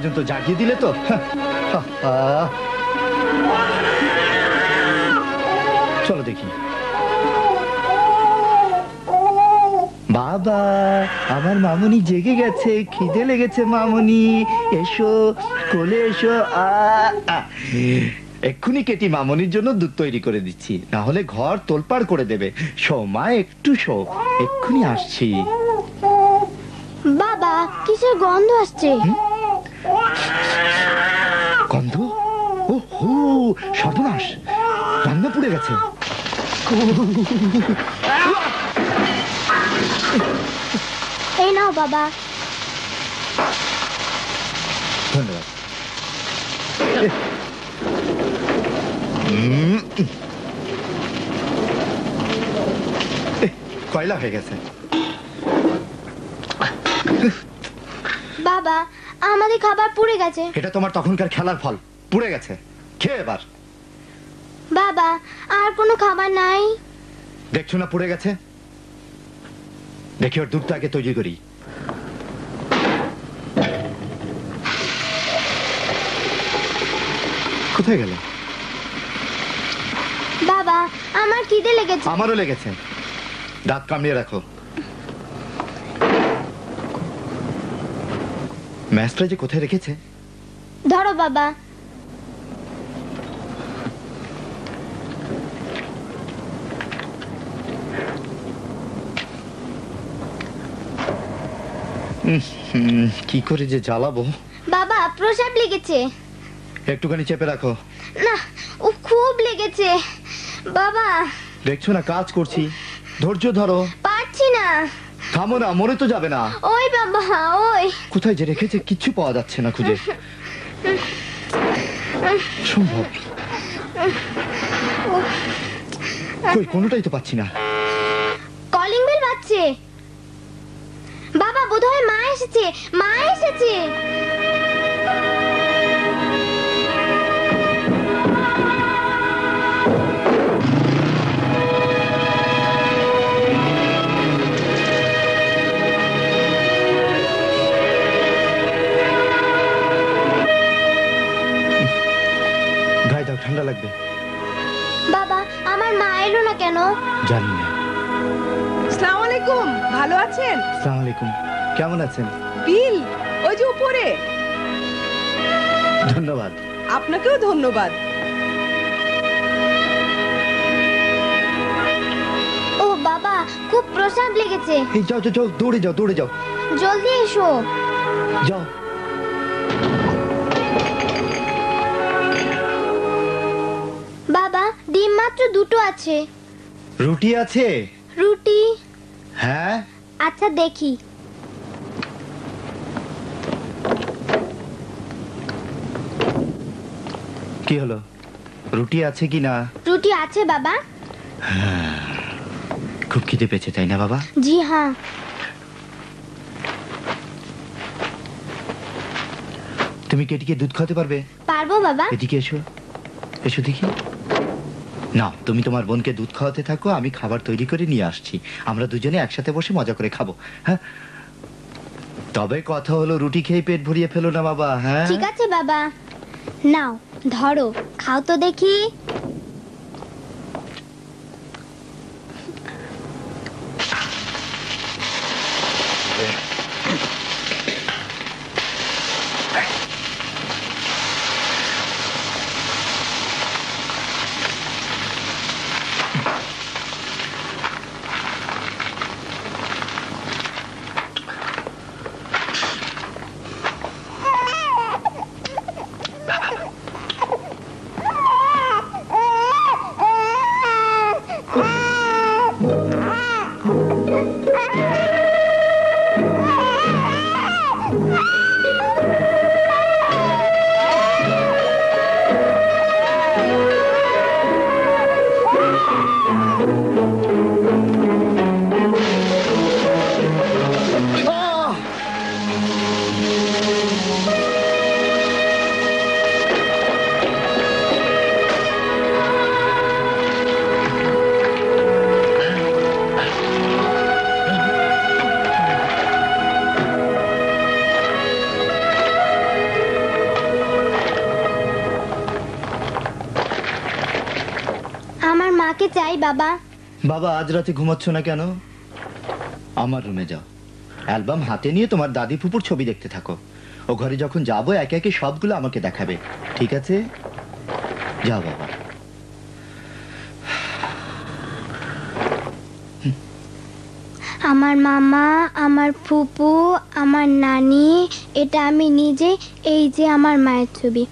পর্যন্ত জাগিয়ে দিলে তো। চলো দেখি। বাবা, আমার মামুনি জেগে গেছে, খিদে লেগেছে। মামুনি এসো, কোলে এসো। এক্ষুনি কেটি মামুনির জন্য দুধ তৈরি করে দিচ্ছি, না হলে ঘর তোলপাড় করে দেবে। শো মা, একটু শো, এক্ষুনি আসছি। বাবা, কিসের গন্ধ আসছে? গন্ধ? ও হো, সর্বনাশ, রান্না পুড়ে গেছে। এই নাও বাবা। ধন্যবাদ। কয়লা হয়ে গেছে। বাবা, আমাদের খাবার পুড়ে গেছে। এটা তোমার তখনকার খেলার ফল, পুড়ে গেছে। খেয়ে এবার। বাবা, আর কোনো খাবার নাই? দেখছো না পুড়ে গেছে। দেখি ওর দুধটা আগে তৈরি করি। কোথায় গেল? বাবা, আমার খিদে লেগেছে। আমারও লেগেছে, দাঁত কামড়িয়ে রাখো। ম্যাচটা যে কোথায় রেখেছে? ধরো বাবা। কি করে যে জ্বালাবো। বাবা, প্রসাব লেগেছে। একটুখানি চেপে রাখো। না, ও খুব লেগেছে বাবা। দেখছো না কাজ করছি, ধৈর্য ধরো। পারছি না। থামো না, মরে তো যাবে না। ওই বাবা, ওই কোথায় যে রেখেছে কিচ্ছু পাওয়া যাচ্ছে না খুঁজে। সম্ভব কই, কোনোটাই তো পাচ্ছি না। কলিং বেল বাজছে। বাবা, বোধহয় মা এসেছে। মা এসেছে। গায়ে দাও, ঠান্ডা লাগবে। বাবা, আমার মা এলো না কেন? জানি না। আসসালামু আলাইকুম, ভালো আছেন? আসসালামু আলাইকুম, কেমন আছেন? বিল ওই যে উপরে। ধন্যবাদ। আপনাকেও ধন্যবাদ। ও বাবা, খুব প্রসাব লেগেছে। এই যাও যাও যাও, দৌড়ে যাও, দৌড়ে যাও। জলদি এসো। যাও। বাবা, ডিম মাত্র দুটো আছে। রুটি আছে? রুটি? হ্যাঁ। আচ্ছা, দেখি। কি হলো, রুটি আছে কি না? রুটি আছে বাবা। খুব খিদে পেয়েছে তাই না বাবা? জি হ্যাঁ। তুমি কেটিকে দুধ খাওয়াতে পারবে? পারবো বাবা। এদিকে এসো, এসো দেখি। না, তুমি তোমার বোনকে দুধ খাওয়াতে থাকো, আমি খাবার তৈরি করে নিয়ে আসছি। আমরা দুজনে একসাথে বসে মজা করে খাবো। হ্যাঁ, তবে কথা হলো রুটি খেয়ে পেট ভরিয়ে ফেলো না বাবা। হ্যাঁ ঠিক আছে বাবা। নাও, ধরো, খাও তো দেখি। চাই বাবা। বাবা আজ রাতে ঘুমাচ্ছ না কেন? আমার রুমে যাও, অ্যালবাম হাতে নিয়ে তোমার দাদি ফুপুর ছবি দেখতে থাকো। ও ঘরে যখন যাবো একে একে সবগুলো আমাকে দেখাবে, ঠিক আছে? যাও বাবা। আমার মামা, আমার ফুপু, আমার নানি, এটা আমি নিজে, এই যে আমার মায়ের ছবি।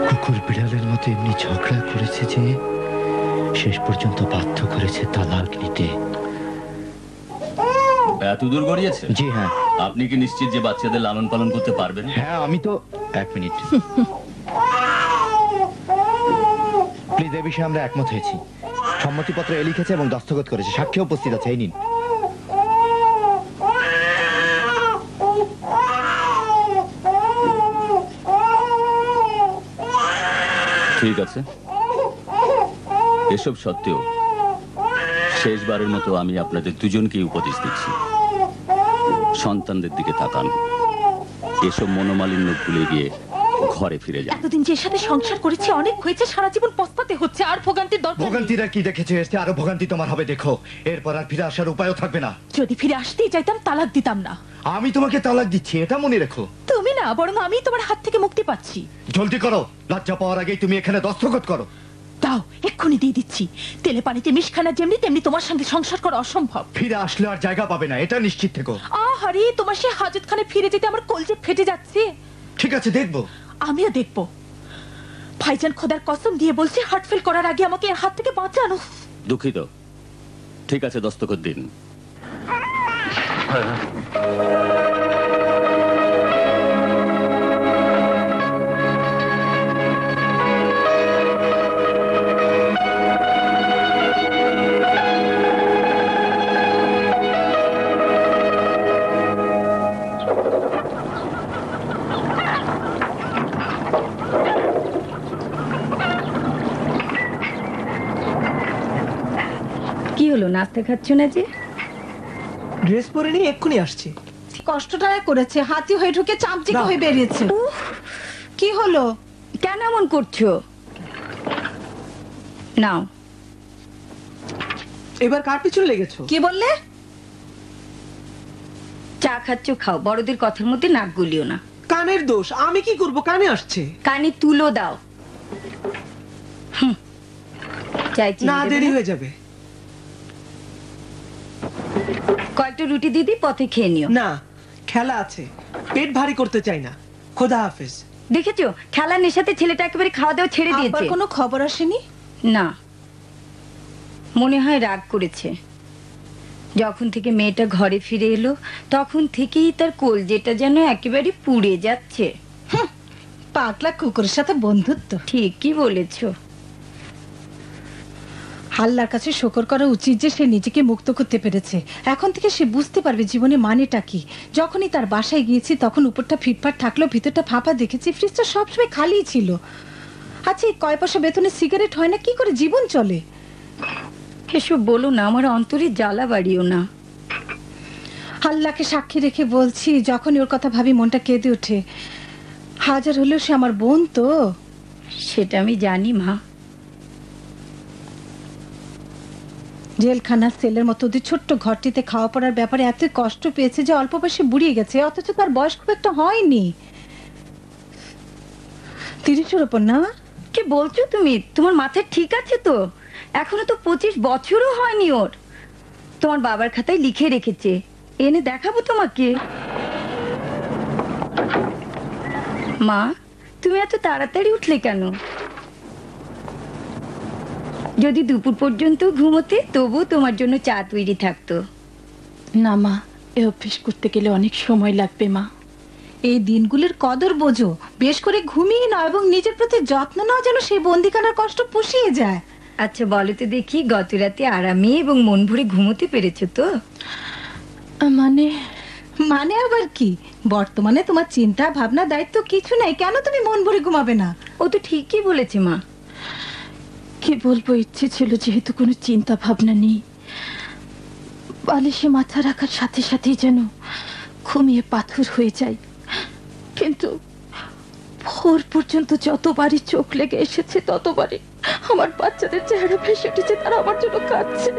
কুকুর বিড়ালের মতো এমনি ঝগড়া করেছে যে শেষ পর্যন্ত বাধ্য করেছে তালাক নিতে। এত দূর গড়িয়েছে? জি হ্যাঁ। আপনি কি নিশ্চিত যে বাচ্চাদের লালন পালন করতে পারবেন? হ্যাঁ আমি তো। এক মিনিট প্লিজ, এ বিষয়ে আমরা একমত হয়েছি। সম্মতিপত্র এ লিখেছে এবং দস্তখত করেছে, সাক্ষী উপস্থিত আছে, এই নিন। ঠিক আছে, এসব সত্ত্বেও শেষবারের মতো আমি আপনাদের দুজনকেই উপদেশ দিচ্ছি, সন্তানদের দিকে তাকান, এসব মনোমালিন্য ভুলে গিয়ে ঘরে ফিরে যান। এতদিন যে সাথে সংসার করেছি অনেক হয়েছে, সারা জীবন পস্তাতে হচ্ছে, আর ভোগান্তির দরকার নেই। ভোগান্তিরা কি দেখেছে, এসে আরো ভোগান্তি তোমার হবে, দেখো। এরপর আর ফিরে আসার উপায়ও থাকবে না। যদি ফিরে আসতেই চাইতাম তালাক দিতাম না। আমি তোমাকে তালাক দিচ্ছি, এটা মনে রেখো। তুমি না, বরং আমি তোমার হাত থেকে মুক্তি পাচ্ছি। জলদি করো, লজ্জা পাওয়ার আগেই তুমি এখানে দস্তখত করো। দাও, এক্ষুনি দিয়ে দিচ্ছি। তেলে পানিতে মিশখানা যেমনি তেমনি তোমার সঙ্গে সংসার করা অসম্ভব। ফিরে আসলে আর জায়গা পাবে না, এটা নিশ্চিত থেকো। আহারে, তোমার সে হাজতখানে ফিরে যেতে আমার কলজে ফেটে যাচ্ছে। ঠিক আছে, দেখবো। আমিও দেখবো। ভাইজান খোদার কসম দিয়ে বলছি, হার্ট ফেল করার আগে আমাকে এর হাত থেকে বাঁচানো। দুঃখিত। ঠিক আছে, দস্তখত দিন। কি হলো, নাস্তা খাচ্ছ না যে? ড্রেস পরে নিয়ে এক্ষুনি আসছি। কষ্টটা করেছে, হাতি হয়ে ঢুকে চামচিকে হয়ে বেরিয়েছে। কি হলো? কেন এমন করছো? নাও। এবার কার পিছনে লেগেছো? কি বললে? চা খাচ্ছ খাও, বড়দের কথার মধ্যে নাক গলিও না। কানের দোষ, আমি কি করব? কানে আসছে। কানে তুলো দাও। চাই না, দেরি হয়ে যাবে। কয়েকটা রুটি দিদি, পথে খেয়ে নিও। না, খেলা আছে, পেট ভারী করতে চাই না। খোদা হাফেজ। দেখেছো, খেলার নেশাতে ছেলেটা একেবারে খাওয়া দাওয়া ছেড়ে দিয়েছে। কোনো খবর আসেনি? না, মনে হয় রাগ করেছে। যখন থেকে মেয়েটা ঘরে ফিরে এলো তখন থেকেই তার কলজেটা যেন একেবারে পুড়ে যাচ্ছে। পাগলা কুকুরের সাথে বন্ধুত্ব। ঠিকই বলেছো। আল্লাহর কাছে শুকর করা উচিত যে সে নিজেকে মুক্ত করতে পেরেছে। এখন থেকে সে বুঝতে পারবে জীবনে মানেটা কি। যখনই তার বাসায় গিয়েছি তখন উপরটা ফিটফাট থাকলো, ভিতরটা ফাঁপা দেখেছি। ফ্রিজটা সবসময় খালি ছিল। আচ্ছা এই কয় পয়সা বেতনে সিগারেট হয় না, কি করে জীবন চলে? এসব বলো না, আমার অন্তরে জ্বালা বাড়িও না। আল্লাহকে সাক্ষী রেখে বলছি, যখনই ওর কথা ভাবি মনটা কেঁদে ওঠে। হাজার হলেও সে আমার বোন তো। সেটা আমি জানি মা। জেলখানার সেলের মতো ওদের ছোট্ট ঘরটিতে খাওয়া পড়ার ব্যাপারে এত কষ্ট পেয়েছে যে অল্প বয়সে বুড়িয়ে গেছে, অথচ তার বয়স খুব একটা হয়নি। 30-এর ওপর না? কি বলছো তুমি? তোমার মাথায় ঠিক আছে তো? এখনো তো 25 বছরও হয়নি ওর। তোমার বাবার খাতায় লিখে রেখেছে, এনে দেখাবো তোমাকে। মা, তুমি এত তাড়াতাড়ি উঠলে কেন? যদি দুপুর পর্যন্ত ঘুমোতে তবু তোমার জন্য চা তৈরি থাকতো। না মা, এ অভ্যেস করতে গেলে অনেক সময় লাগবে মা। এই দিনগুলোর কদর বোঝো, বেশ করে ঘুমিয়ে নাও এবং নিজের প্রতি যত্ন নাও, যেন সেই বন্দিখানার কষ্ট পুষিয়ে যায়। আচ্ছা বলো তো দেখি, গত রাতে আরামে এবং মন ভরে ঘুমোতে পেরেছো তো? মানে মানে আবার কি, বর্তমানে তোমার চিন্তা ভাবনা দায়িত্ব কিছু নাই, কেন তুমি মন ভরে ঘুমাবে না? ও তো ঠিকই বলেছে মা। কি বলবো, ইচ্ছে ছিল যেহেতু কোনো চিন্তা ভাবনা নেই, বালিশে মাথা রাখার সাথে সাথেই যেন ঘুমিয়ে পাথর হয়ে যায়। কিন্তু ভোর পর্যন্ত যতবারই চোখ লেগে এসেছে ততবারই আমার বাচ্চাদের চেহারা ভেসে উঠেছে, তারা আমার জন্য কাঁদছে।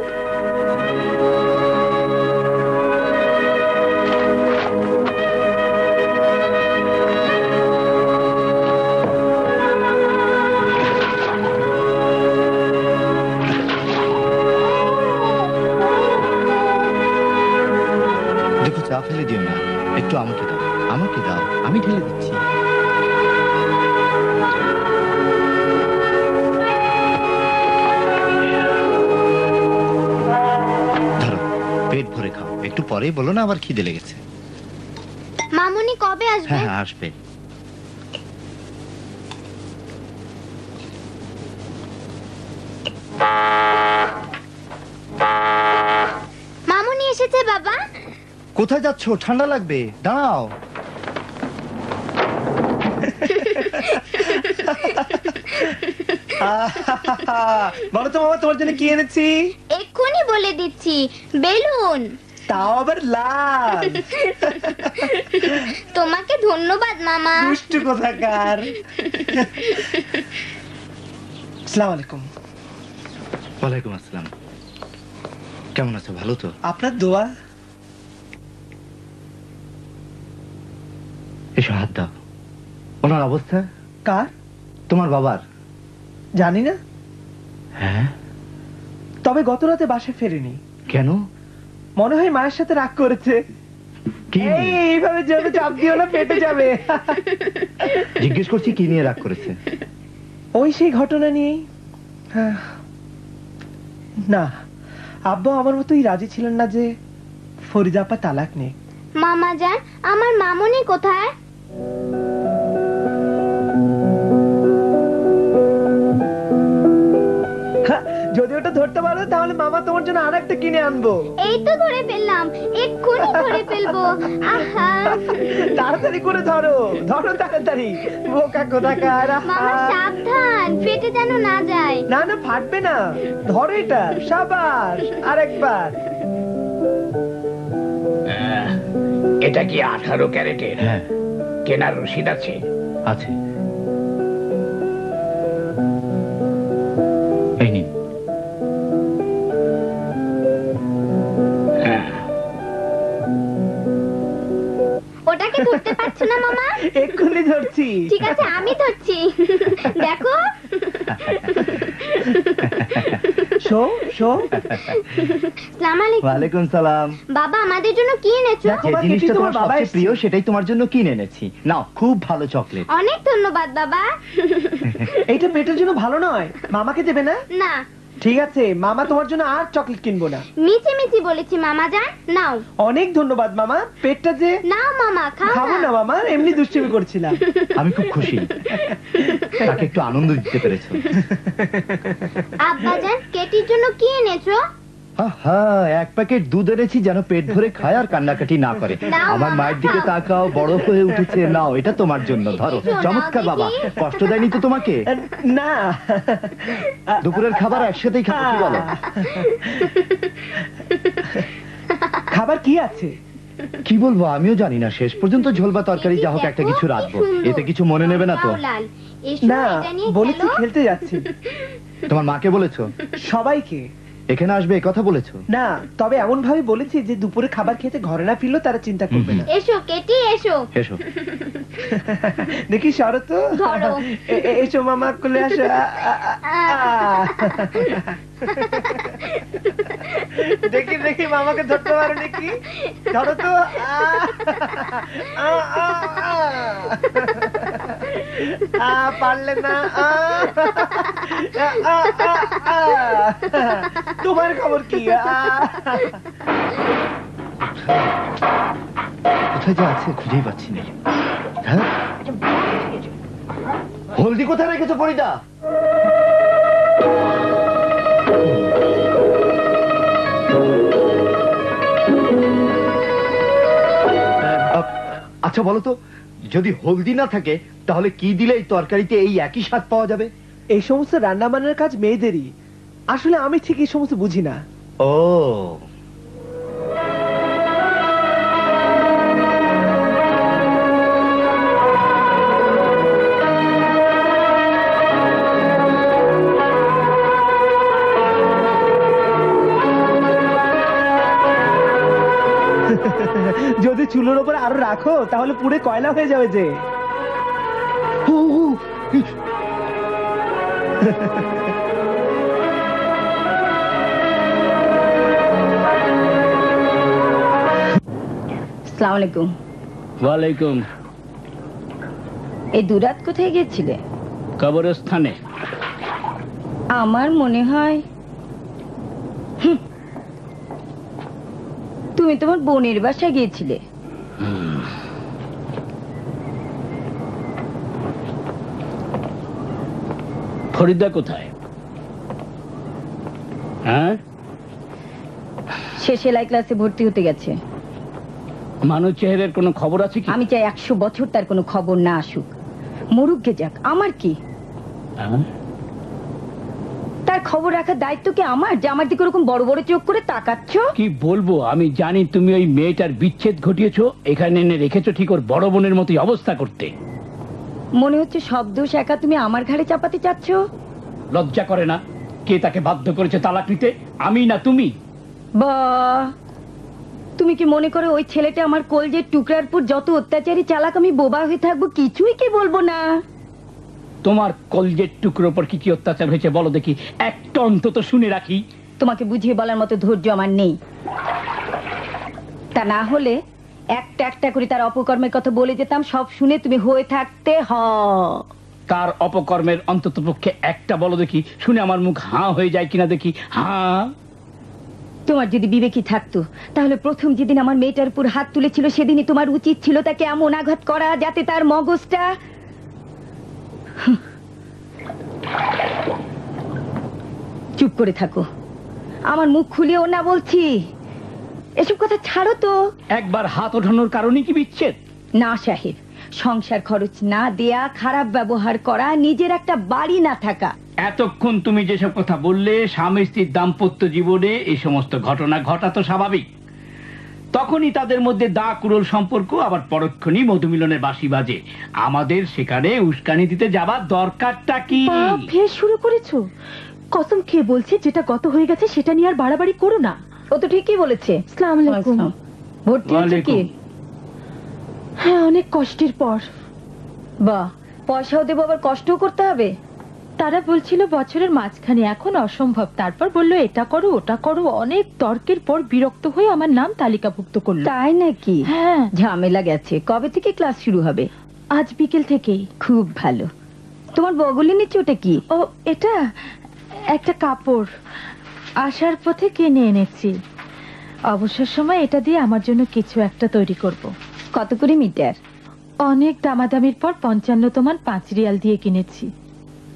দেখো চা ফেলে দিও না, একটু আমাকে দাও, আমাকে দাও, আমি ঢেলে দিচ্ছি। ধরো, পেট ভরে খাও, একটু পরেই বলো না আবার খিদে লেগেছে। মামুনি কবে আসবে? হ্যাঁ হ্যাঁ আসবে। মামুনি এসেছে বাবা। কোথায় যাচ্ছো? ঠান্ডা লাগবে, দাঁড়াও। বলো তো মামা, তোমার জন্য কি এনেছি? এক্ষুনি বলে দিচ্ছি, বেলুন। তাও আবার লাল। তোমাকে ধন্যবাদ মামা। দুষ্টু কোথাকার। আসসালামু আলাইকুম। ওয়ালাইকুম আসসালাম। কেমন আছো? ভালো তো? আপনার দোয়া। এসো হাত দাও। ওনার অবস্থা? কার? তোমার বাবার। জানি না, হ্যাঁ? তবে গত রাতে বাসায় ফেরেনি। কেন? মনে হয় মায়ের সাথে রাগ করেছে। কি নিয়ে? এইভাবে জোরে চাপ দিও না, পেটে যাবে। জিজ্ঞেস করছি কি নিয়ে রাগ করেছে? ওই সেই ঘটনা নিয়েই। না, আব্বা আমার মতোই রাজি ছিলেন না যে ফরিদা আপা তালাক নেই। মামা যান, আমার মামুনি কোথায়? যদি ওটা ধরতে পারো তাহলে মামা তোমার জন্য আর একটা কিনে আনবো। এই তো ধরে ফেললাম, এক্ষুনি ধরে ফেলবো। আহা, তাড়াতাড়ি করে ধরো, ধরো তাড়াতাড়ি। বোকা কোথাকার। মামা সাবধান, ফেটে যেন না যায়। না না, ফাটবে না, ধরো এটা। সাবাস, আরেকবার। এটা কি 18 ক্যারেটের? হ্যাঁ কেনার রসিদ আছে? আছে। এই নিন। হ্যাঁ। ওটাকে ধরতে পারছো না মামা? এক্ষুনি ধরছি। ঠিক আছে, আমি ধরছি। দেখো। Show show. আসসালামু আলাইকুম। ওয়ালাইকুম সালাম। বাবা, আমাদের জন্য কি এনেছো? দেখো, যে বাবা, জিনিসটা এটি তোমার তোমার বাবা সবচেয়ে প্রিয় সেটাই তোমার জন্য কিনে এনেছি। নাও, খুব ভালো চকলেট। অনেক ধন্যবাদ বাবা। এইটা পেটের জন্য ভালো নয়, মামাকে দেবে না? না, ঠিক আছে, মামা তোমার জন্য আর চকলেট কিনবো না। মিছি মিছি বলেছি মামা যান, নাও। অনেক ধন্যবাদ মামা, পেটটা যে। নাও মামা, খাও খাবো না মামা, এমনি দুষ্টুমি করছিলাম। আমি খুব খুশি তাকে একটু আনন্দ দিতে পেরেছো। আব্বা যান, কেটির জন্য কি এনেছো? হ্যাঁ, এক প্যাকেট দুধ এনেছি যেন পেট ভরে খায় আর কান্নাকাটি না করে। আমার মায়ের দিকে তাকাও, বড় হয়ে উঠেছে। নাও, এটা তোমার জন্য, ধরো। চমৎকার বাবা, কষ্ট দেয়নি তো তোমাকে? না, দুপুরের খাবার একসাথেই খাবো, কি বলো? খাবার কি আছে? কি বলবো আমিও জানি না, শেষ পর্যন্ত ঝোল বা তরকারি যা হোক একটা কিছু রাখবো। এতে কিছু মনে নেবে না তো? না, বলেছি খেলতে যাচ্ছি। তোমার মাকে বলেছো? সবাইকে। এখানে আসবে এ কথা বলেছো? না, তবে এমন ভাবে বলেছি যে দুপুরে খাবার খেতে ঘরে না ফিরলেও তারা চিন্তা করবে না। এসো কেটি, এসো এসো। দেখি শরৎ, এসো মামা, কোলে আসো। দেখি দেখি মামাকে ধরতে পারো নাকি? ধরো তো। পারলে না। তোমার খবর কি? কোথায় যে আছে খুঁজেই পাচ্ছি না। হ্যাঁ, হলদি কোথায় রেখেছো ফরিদা? আচ্ছা বলো তো, যদি হলদি না থাকে তাহলে কি দিলে এই তরকারিতে এই একই স্বাদ পাওয়া যাবে? এই সমস্ত রান্না বান্নার কাজ মেয়েদেরই। আসলে আমি ঠিক এই সমস্ত বুঝি না। ও, যদি চুলোর ওপর আরো রাখো তাহলে পুড়ে কয়লা হয়ে যাবে যে। আসসালামু আলাইকুম। ওয়ালাইকুম। এই দুরাত কোথায় গিয়েছিলে? কবরস্থানে। আমার মনে হয় তুমি তোমার বোনের বাসায় গিয়েছিলে। ফরিদা কোথায়? হ্যাঁ, সে সেলাই ক্লাসে ভর্তি হতে গেছে। মানুষ চেহারের কোনো খবর আছে কি? আমি চাই 100 বছর তার কোনো খবর না আসুক, মরুক গে যাক, আমার কি? তার খবর রাখার দায়িত্ব কি আমার, যে আমার দিকে ওরকম বড় বড় চোখ করে তাকাচ্ছ? কি বলবো, আমি জানি তুমি ওই মেয়েটার বিচ্ছেদ ঘটিয়েছো, এখানে এনে রেখেছো ঠিক ওর বড় বোনের মতোই অবস্থা করতে। মনে হচ্ছে সব দোষ একা তুমি আমার ঘাড়ে চাপাতে চাচ্ছ। লজ্জা করে না? কে তাকে বাধ্য করেছে তালাক নিতে? আমি না তুমি? বাহ, তুমি কি মনে করো ওই ছেলেটা আমার কলজের টুকরার পর যত অত্যাচারী চালাক আমি বোবা হয়ে থাকবো কিছুই কি বলবো না? তোমার কলজের টুকরোর উপর কি কি অত্যাচার হয়েছে বলো দেখি, একটা অন্তত শুনে রাখি। তোমাকে বুঝিয়ে বলার মতো ধৈর্য আমার নেই। তা না হলে একটা একটা করে তার অপকর্মের কথা বলে যেতাম, সব শুনে তুমি হয়ে থাকতে। তার অপকর্মের অন্তত পক্ষে একটা বলো দেখি, শুনে আমার মুখ হাঁ হয়ে যায় কিনা দেখি। হাঁ। তোমার যদি বিবেকই থাকতো তাহলে প্রথম যেদিন আমার মেয়েটার উপর হাত তুলেছিল সেদিনই তোমার উচিত ছিল তাকে এমন আঘাত করা যাতে তার মগজটা। চুপ করে থাকো, আমার মুখ খুলিও না বলছি। এসব কথা ছাড়ো তো। একবার হাত ওঠানোর কারণে কি বিচ্ছেদ? না সাহেব, সংসার খরচ না দেয়া, খারাপ ব্যবহার করা, নিজের একটা বাড়ি না থাকা। এতক্ষণ তুমি যেসব কথা বললে, স্বামী স্ত্রীর দাম্পত্য জীবনে এই সমস্ত ঘটনা ঘটা তো স্বাভাবিক। তখনই তাদের মধ্যে দা কুড়োল সম্পর্ক, আবার পরক্ষণই মধুমিলনের বাঁশি বাজে। আমাদের সেখানে উস্কানি দিতে যাবার দরকারটা কি? ফের শুরু করেছো? কসম খেয়ে বলছি, যেটা গত হয়ে গেছে সেটা নিয়ে আর বাড়াবাড়ি করো না। ও তো ঠিকই বলেছে। আসসালামু আলাইকুম। ভর্তি হচ্ছে কি? হ্যাঁ, অনেক কষ্টের পর। বাহ, পয়সাও দেবো আবার কষ্টও করতে হবে? তারা বলছিল বছরের মাঝখানে, এখন অসম্ভব। তারপর বললো এটা করো ওটা করো, অনেক তর্কের পর বিরক্ত হয়ে আমার নাম তালিকাভুক্ত করলো। তাই নাকি? হ্যাঁ। ঝামেলা গেছে। কবে থেকে ক্লাস শুরু হবে? আজ বিকেল থেকেই। খুব ভালো। তোমার বগলে নিচে ওটা কি? ও, এটা একটা কাপড়, আসার পথে কিনে এনেছি। অবসর সময় এটা দিয়ে আমার জন্য কিছু একটা তৈরি করব। কত করে মিটার? অনেক দামাদামির পর 55 5 রিয়াল দিয়ে কিনেছি।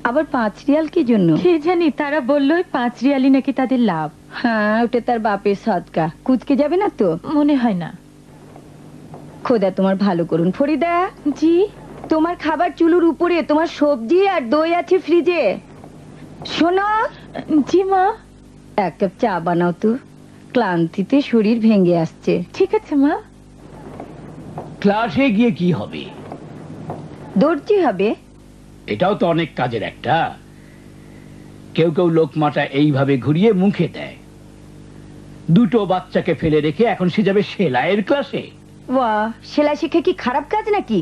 আবার 5 রিয়াল কি জন্য? কে জানি, তারা বললো 5 রিয়ালই নাকি তাদের লাভ। হ্যাঁ, ওটা তার বাপের সদকা, কুচকে যাবে না তো? মনে হয় না। খোদা তোমার ভালো করুন। ফরিদা জি? তোমার খাবার চুলোর উপরে, তোমার সবজি আর দই আছে ফ্রিজে। শোনো। জি মা। 1 কাপ চা বানাও তো, ক্লান্তিতে শরীর ভেঙে আসছে। ঠিক আছে মা। ক্লাসে গিয়ে কি হবে? দর্জি হবে। এটাও তো অনেক কাজের একটা। কেউ কেউ লোকমাটা এইভাবে ঘুরিয়ে মুখে দেয়। 2টো বাচ্চাকে ফেলে রেখে এখন সে যাবে সেলাইয়ের ক্লাসে। বাহ, সেলাই শিখে কি খারাপ কাজ নাকি?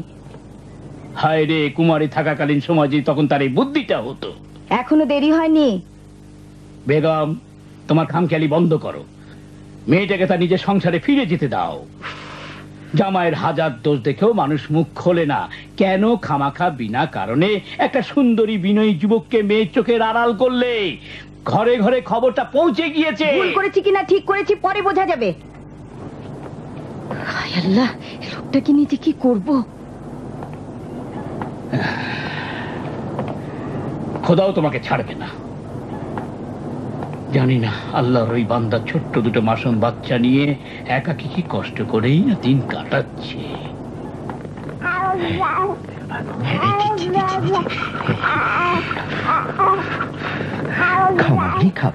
হায় রে, কুমারী থাকাকালীন সময় যে তখন তার এই বুদ্ধিটা হতো। এখনো দেরি হয়নি। বেগম, তোমার খামখেয়ালি বন্ধ করো। মেয়েটাকে তার নিজের সংসারে ফিরে যেতে দাও। জামাইয়ের হাজার দোষ দেখেও মানুষ মুখ খোলে না। কেন খামাখা বিনা কারণে একটা সুন্দরী বিনয়ী যুবককে মেয়ের চোখের আড়াল করলে? ঘরে ঘরে খবরটা পৌঁছে গিয়েছে। ভুল করেছি কিনা ঠিক করেছি পরে বোঝা যাবে। হায় আল্লাহ, এই লোকটাকে নিয়ে কি করব? খোদাও তোমাকে ছাড়বে না। জানি না আল্লাহর ওই বান্দা ছোট্ট 2টো মাসুম বাচ্চা নিয়ে একাকী কি কষ্ট করেই না দিন কাটাচ্ছে। খাও মামনি, খাও।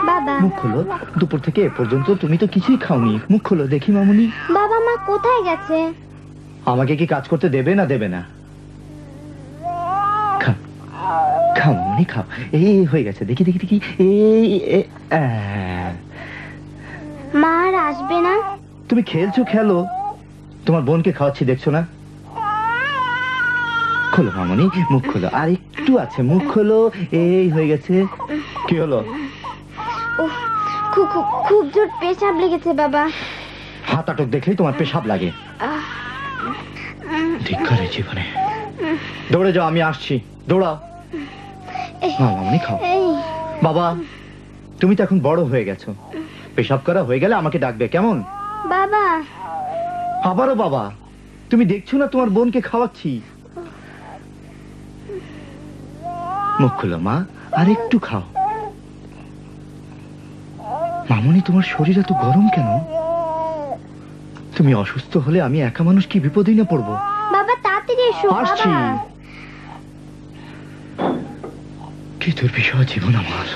বাবা মুখ খোলো। দুপুর থেকে এ পর্যন্ত তুমি তো কিছুই খাওনি। মুখ খোলো দেখি মামুনি। বাবা মা কোথায় গেছে? আমাকে কি কাজ করতে দেবে না দেবে না? খাও খাও মামুনি, খাও। এই হয়ে গেছে, দেখি দেখি দেখি। এই মা আর আসবে না? তুমি খেলছো খেলো, তোমার বোনকে খাওয়াচ্ছি দেখছো না? খোলো মামুনি, মুখ খোলো। আর একটু আছে, মুখ খোলো। এই হয়ে গেছে। কি হলো? উফ, খুব জোর পেশাব লেগেছে বাবা। হাত আটক দেখলেই তোমার পেশাব লাগে। ধিক্কারের জীবনে। দৌড়ে যাও, আমি আসছি। দৌড়াও। মামুনি খাও। বাবা, তুমি তো এখন বড় হয়ে গেছো। পেশাব করা হয়ে গেলে আমাকে ডাকবে, কেমন? বাবা। আবারও বাবা? তুমি দেখছো না তোমার বোনকে খাওয়াচ্ছি। মুখ খুলো মা, আর একটু খাও। মামুনি, তোমার শরীর এত গরম কেন? তুমি অসুস্থ হলে আমি একা মানুষ কি বিপদে না পড়বো। বাবা তাড়াতাড়ি এসো। আসছি। বাবা কি দুর্বিষহ জীবন আমার।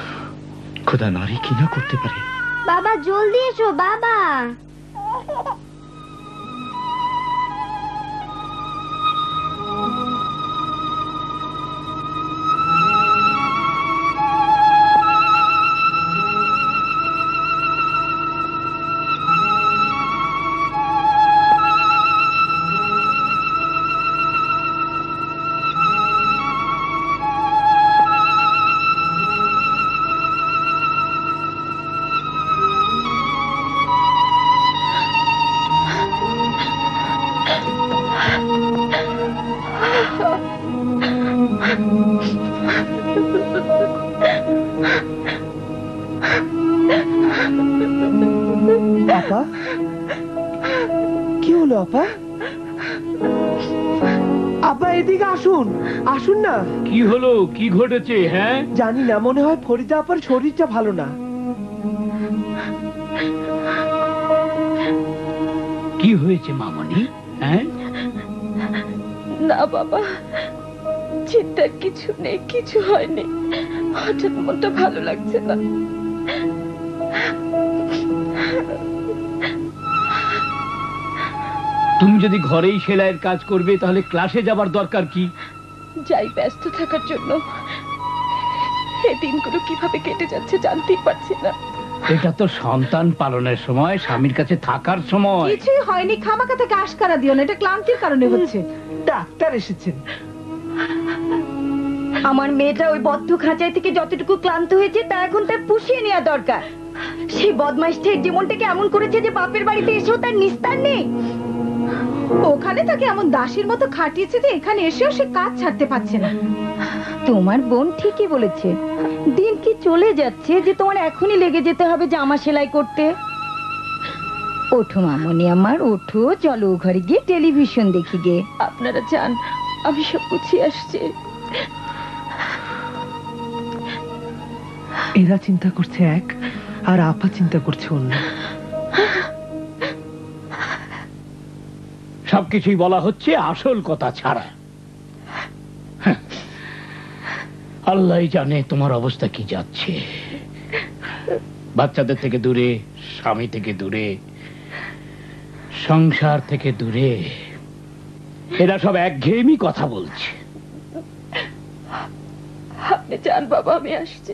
খোদা নারী কি না করতে পারে। বাবা জলদি এসো বাবা। আপা, কি হলো আপা? আপা এদিকে আসুন, আসুন না। কি হলো? কি ঘটেছে? হ্যাঁ জানি না, মনে হয় ফরিদা আপার শরীরটা ভালো না। কি হয়েছে মামনি? হ্যাঁ না বাবা, চিন্তার কিছু নেই, কিছু হয়নি। হঠাৎ মনটা ভালো লাগছে না। তুমি যদি ঘরেই সেলাইয়ের কাজ করবে তাহলে ক্লাসে যাবার দরকার কি? যাই, ব্যস্ত থাকার জন্য এই দিনগুলো কিভাবে কেটে যাচ্ছে জানতেই পারছি না। এটা তো সন্তান পালনের সময়, স্বামীর কাছে থাকার সময়। কিছুই হয়নি, খামাখা থেকে আশকারা দিও না, এটা ক্লান্তির কারণে হচ্ছে। ডাক্তার এসেছেন। আমার মেয়েটা ওই বদ্ধ খাঁচায় থেকে যতটুকু ক্লান্ত হয়েছে তা এখন তার পুষিয়ে নেওয়া দরকার। সেই বদমাইশটা জীবনটাকে এমন করেছে যে বাপের বাড়িতে এসেও তার নিস্তার নেই। ওখানে তাকে এমন দাসীর মতো খাটিয়েছে যে এখানে এসেও সে কাজ ছাড়তে পারছে না। তোমার বোন ঠিকই বলেছে, দিন কি চলে যাচ্ছে যে তোমার এখনই লেগে যেতে হবে জামা সেলাই করতে। ওঠো মামনি আমার, ওঠো, চলো ঘরে গিয়ে টেলিভিশন দেখি গে। আপনারা যান, আমি সব গুছিয়ে আসছি। এরা চিন্তা করছে এক, আর আপা চিন্তা করছে অন্য। সবকিছুই বলা হচ্ছে আসল কথা ছাড়া। আল্লাহ জানে তোমার অবস্থা কি যাচ্ছে। বাচ্চাদের থেকে দূরে, স্বামী থেকে দূরে, সংসার থেকে দূরে, এরা সব একঘেয়েমি কথা বলছে। আপনি যান বাবা, আমি আসছি।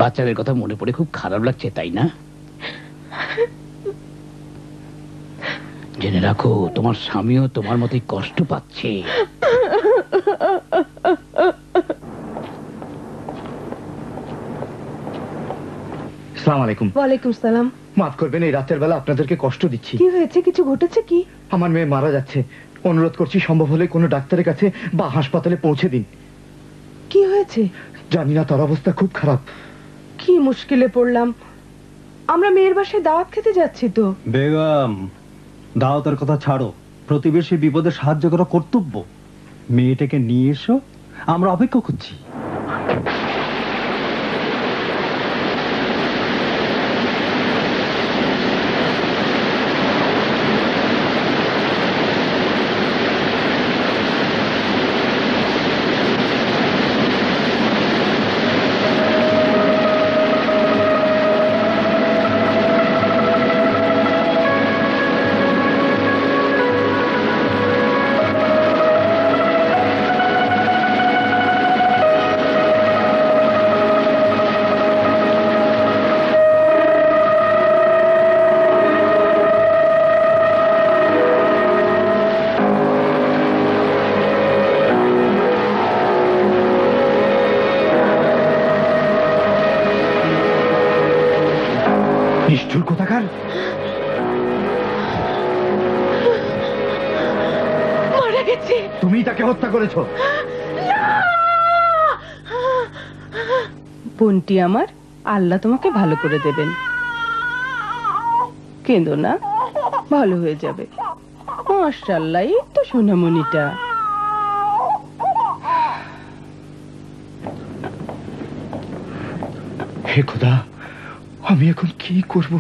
বাচ্চাদের কথা মনে পড়ে খুব খারাপ লাগছে, তাই না? জেনে রাখো, তোমার স্বামীও তোমার মতোই কষ্ট পাচ্ছে। আসসালামু আলাইকুম। ওয়ালাইকুম সালাম। মাফ করবেন, এই রাতের বেলা আপনাদেরকে কষ্ট দিচ্ছি। কি হয়েছে? কিছু ঘটেছে কি? আমার মেয়ে মারা যাচ্ছে। অনুরোধ করছি সম্ভব হলে কোনো ডাক্তারের কাছে বা হাসপাতালে পৌঁছে দিন। কি হয়েছে? জানি না, তার অবস্থা খুব খারাপ। কি মুশকিলে পড়লাম। আমরা মেয়ের বাসায় দাওয়াত খেতে যাচ্ছি তো। বেগম, দাওয়াতের কথা ছাড়ো, প্রতিবেশী বিপদে সাহায্য করা কর্তব্য। মেয়েটাকে নিয়ে এসো, আমরা অপেক্ষা করছি। নিষ্ঠুর কোথাকার! মারা গেছে। তুমি তাকে হত্যা করেছো। বোনটি আমার, আল্লাহ তোমাকে ভালো করে দেবেন। কেঁদো না, ভালো হয়ে যাবে। মাশাআল্লাহ, এই তো সোনামণিটা। হে খোদা, আমি এখন কি করব?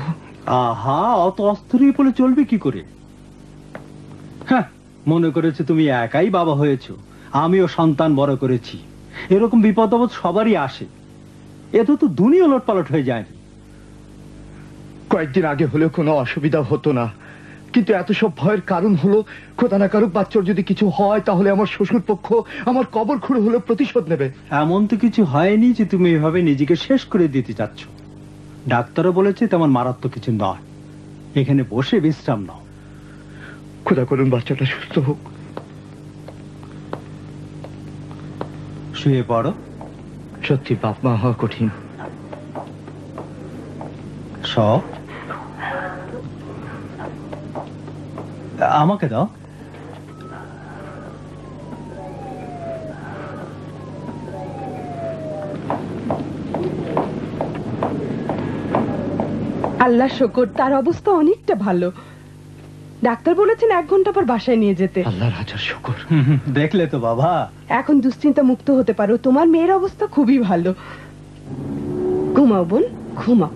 আহা, অত অস্থির বলে চলবে কি করে? হ্যাঁ, মনে করেছে তুমি একাই বাবা হয়েছো। আমিও সন্তান বড় করেছি। এরকম বিপদ আপদ সবারই আসে। এতে তো দুনিয়া লটপালট হয়ে যায়নি। কয়েকদিন আগে হলেও কোনো অসুবিধা হতো না, কিন্তু এত সব ভয়ের কারণ হলো খোদা না কারুক বাচ্চার যদি কিছু হয় তাহলে আমার শ্বশুর পক্ষ আমার কবর খুঁড়ে হলেও প্রতিশোধ নেবে। এমন তো কিছু হয়নি যে তুমি এভাবে নিজেকে শেষ করে দিতে চাচ্ছ। ডাক্তারও বলেছে তেমন মারাত্মক কিছু নয়। এখানে বসে বিশ্রাম নাও। খোদা করুন বাচ্চাটা সুস্থ হোক। শুয়ে পড়ো। সত্যি বাপ মা হওয়া কঠিন। সব আমাকে দাও। আল্লাহ শকর, তার অবস্থা অনেকটা ভালো। ডাক্তার বলেছেন 1 ঘন্টা পর বাসায় নিয়ে যেতে। আল্লাহর হাজার শুকর। দেখলে তো বাবা, এখন দুশ্চিন্তা মুক্ত হতে পারো। তোমার মেয়ের অবস্থা খুবই ভালো। ঘুমাও বোন, ঘুমাও।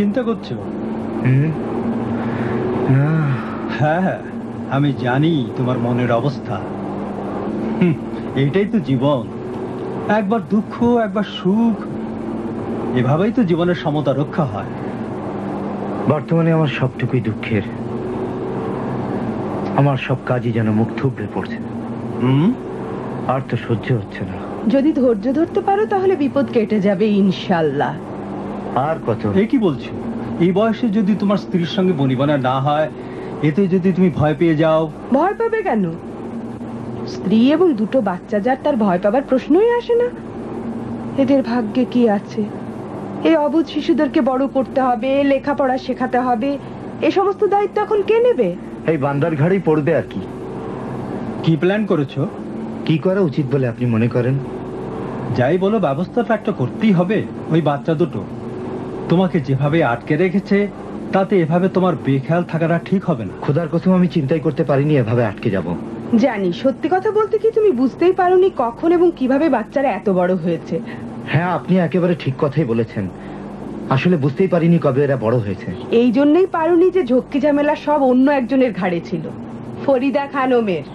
চিন্তা করছো? হ্যাঁ, আমি জানি তোমার মনের অবস্থা। এইটাই তো জীবন, একবার দুঃখ একবার সুখ, এভাবেই তো জীবনের সমতা রক্ষা হয়। বর্তমানে আমার সবটুকুই দুঃখের। আমার সব কাজই যেন মুখ থুবড়ে পড়ছে। আর তো সহ্য হচ্ছে না। যদি ধৈর্য ধরতে পারো তাহলে বিপদ কেটে যাবে ইনশাআল্লাহ। আর কত? এই কি বলছো? এই বয়সে যদি তোমার স্ত্রীর সঙ্গে বনিবনা না হয়, এতে যদি তুমি ভয় পেয়ে যাও। ভয় পাবে কেন? স্ত্রী এবং দুটো বাচ্চা যার তার ভয় পাবার প্রশ্নই আসে না। এদের ভাগ্যে কি আছে? এই অবুঝ শিশুদেরকে বড় করতে হবে, লেখাপড়া শেখাতে হবে, এ সমস্ত দায়িত্ব এখন কে নেবে? এই বান্দার ঘাড়েই পড়বে আর কি। কি প্ল্যান করেছো? কি করা উচিত বলে আপনি মনে করেন? যাই বলো, ব্যবস্থাটা একটা করতেই হবে। ওই বাচ্চা দুটো তোমাকে যেভাবে আটকে রেখেছে, তাতে এভাবে তোমার বেখেয়াল থাকাটা ঠিক হবে না। খোদার কথা আমি চিন্তাই করতে পারিনি এভাবে আটকে যাব। জানি, সত্যি কথা বলতে কি তুমি বুঝতেই পারোনি কখন এবং কিভাবে বাচ্চারা এত বড় হয়েছে। হ্যাঁ, আপনি একেবারে ঠিক কথাই বলেছেন। আসলে বুঝতেই পারিনি কবে এরা বড় হয়েছে। এই জন্যই পারোনি যে ঝক্কি ঝামেলা সব অন্য একজনের ঘাড়ে ছিল, ফরিদা খানমের।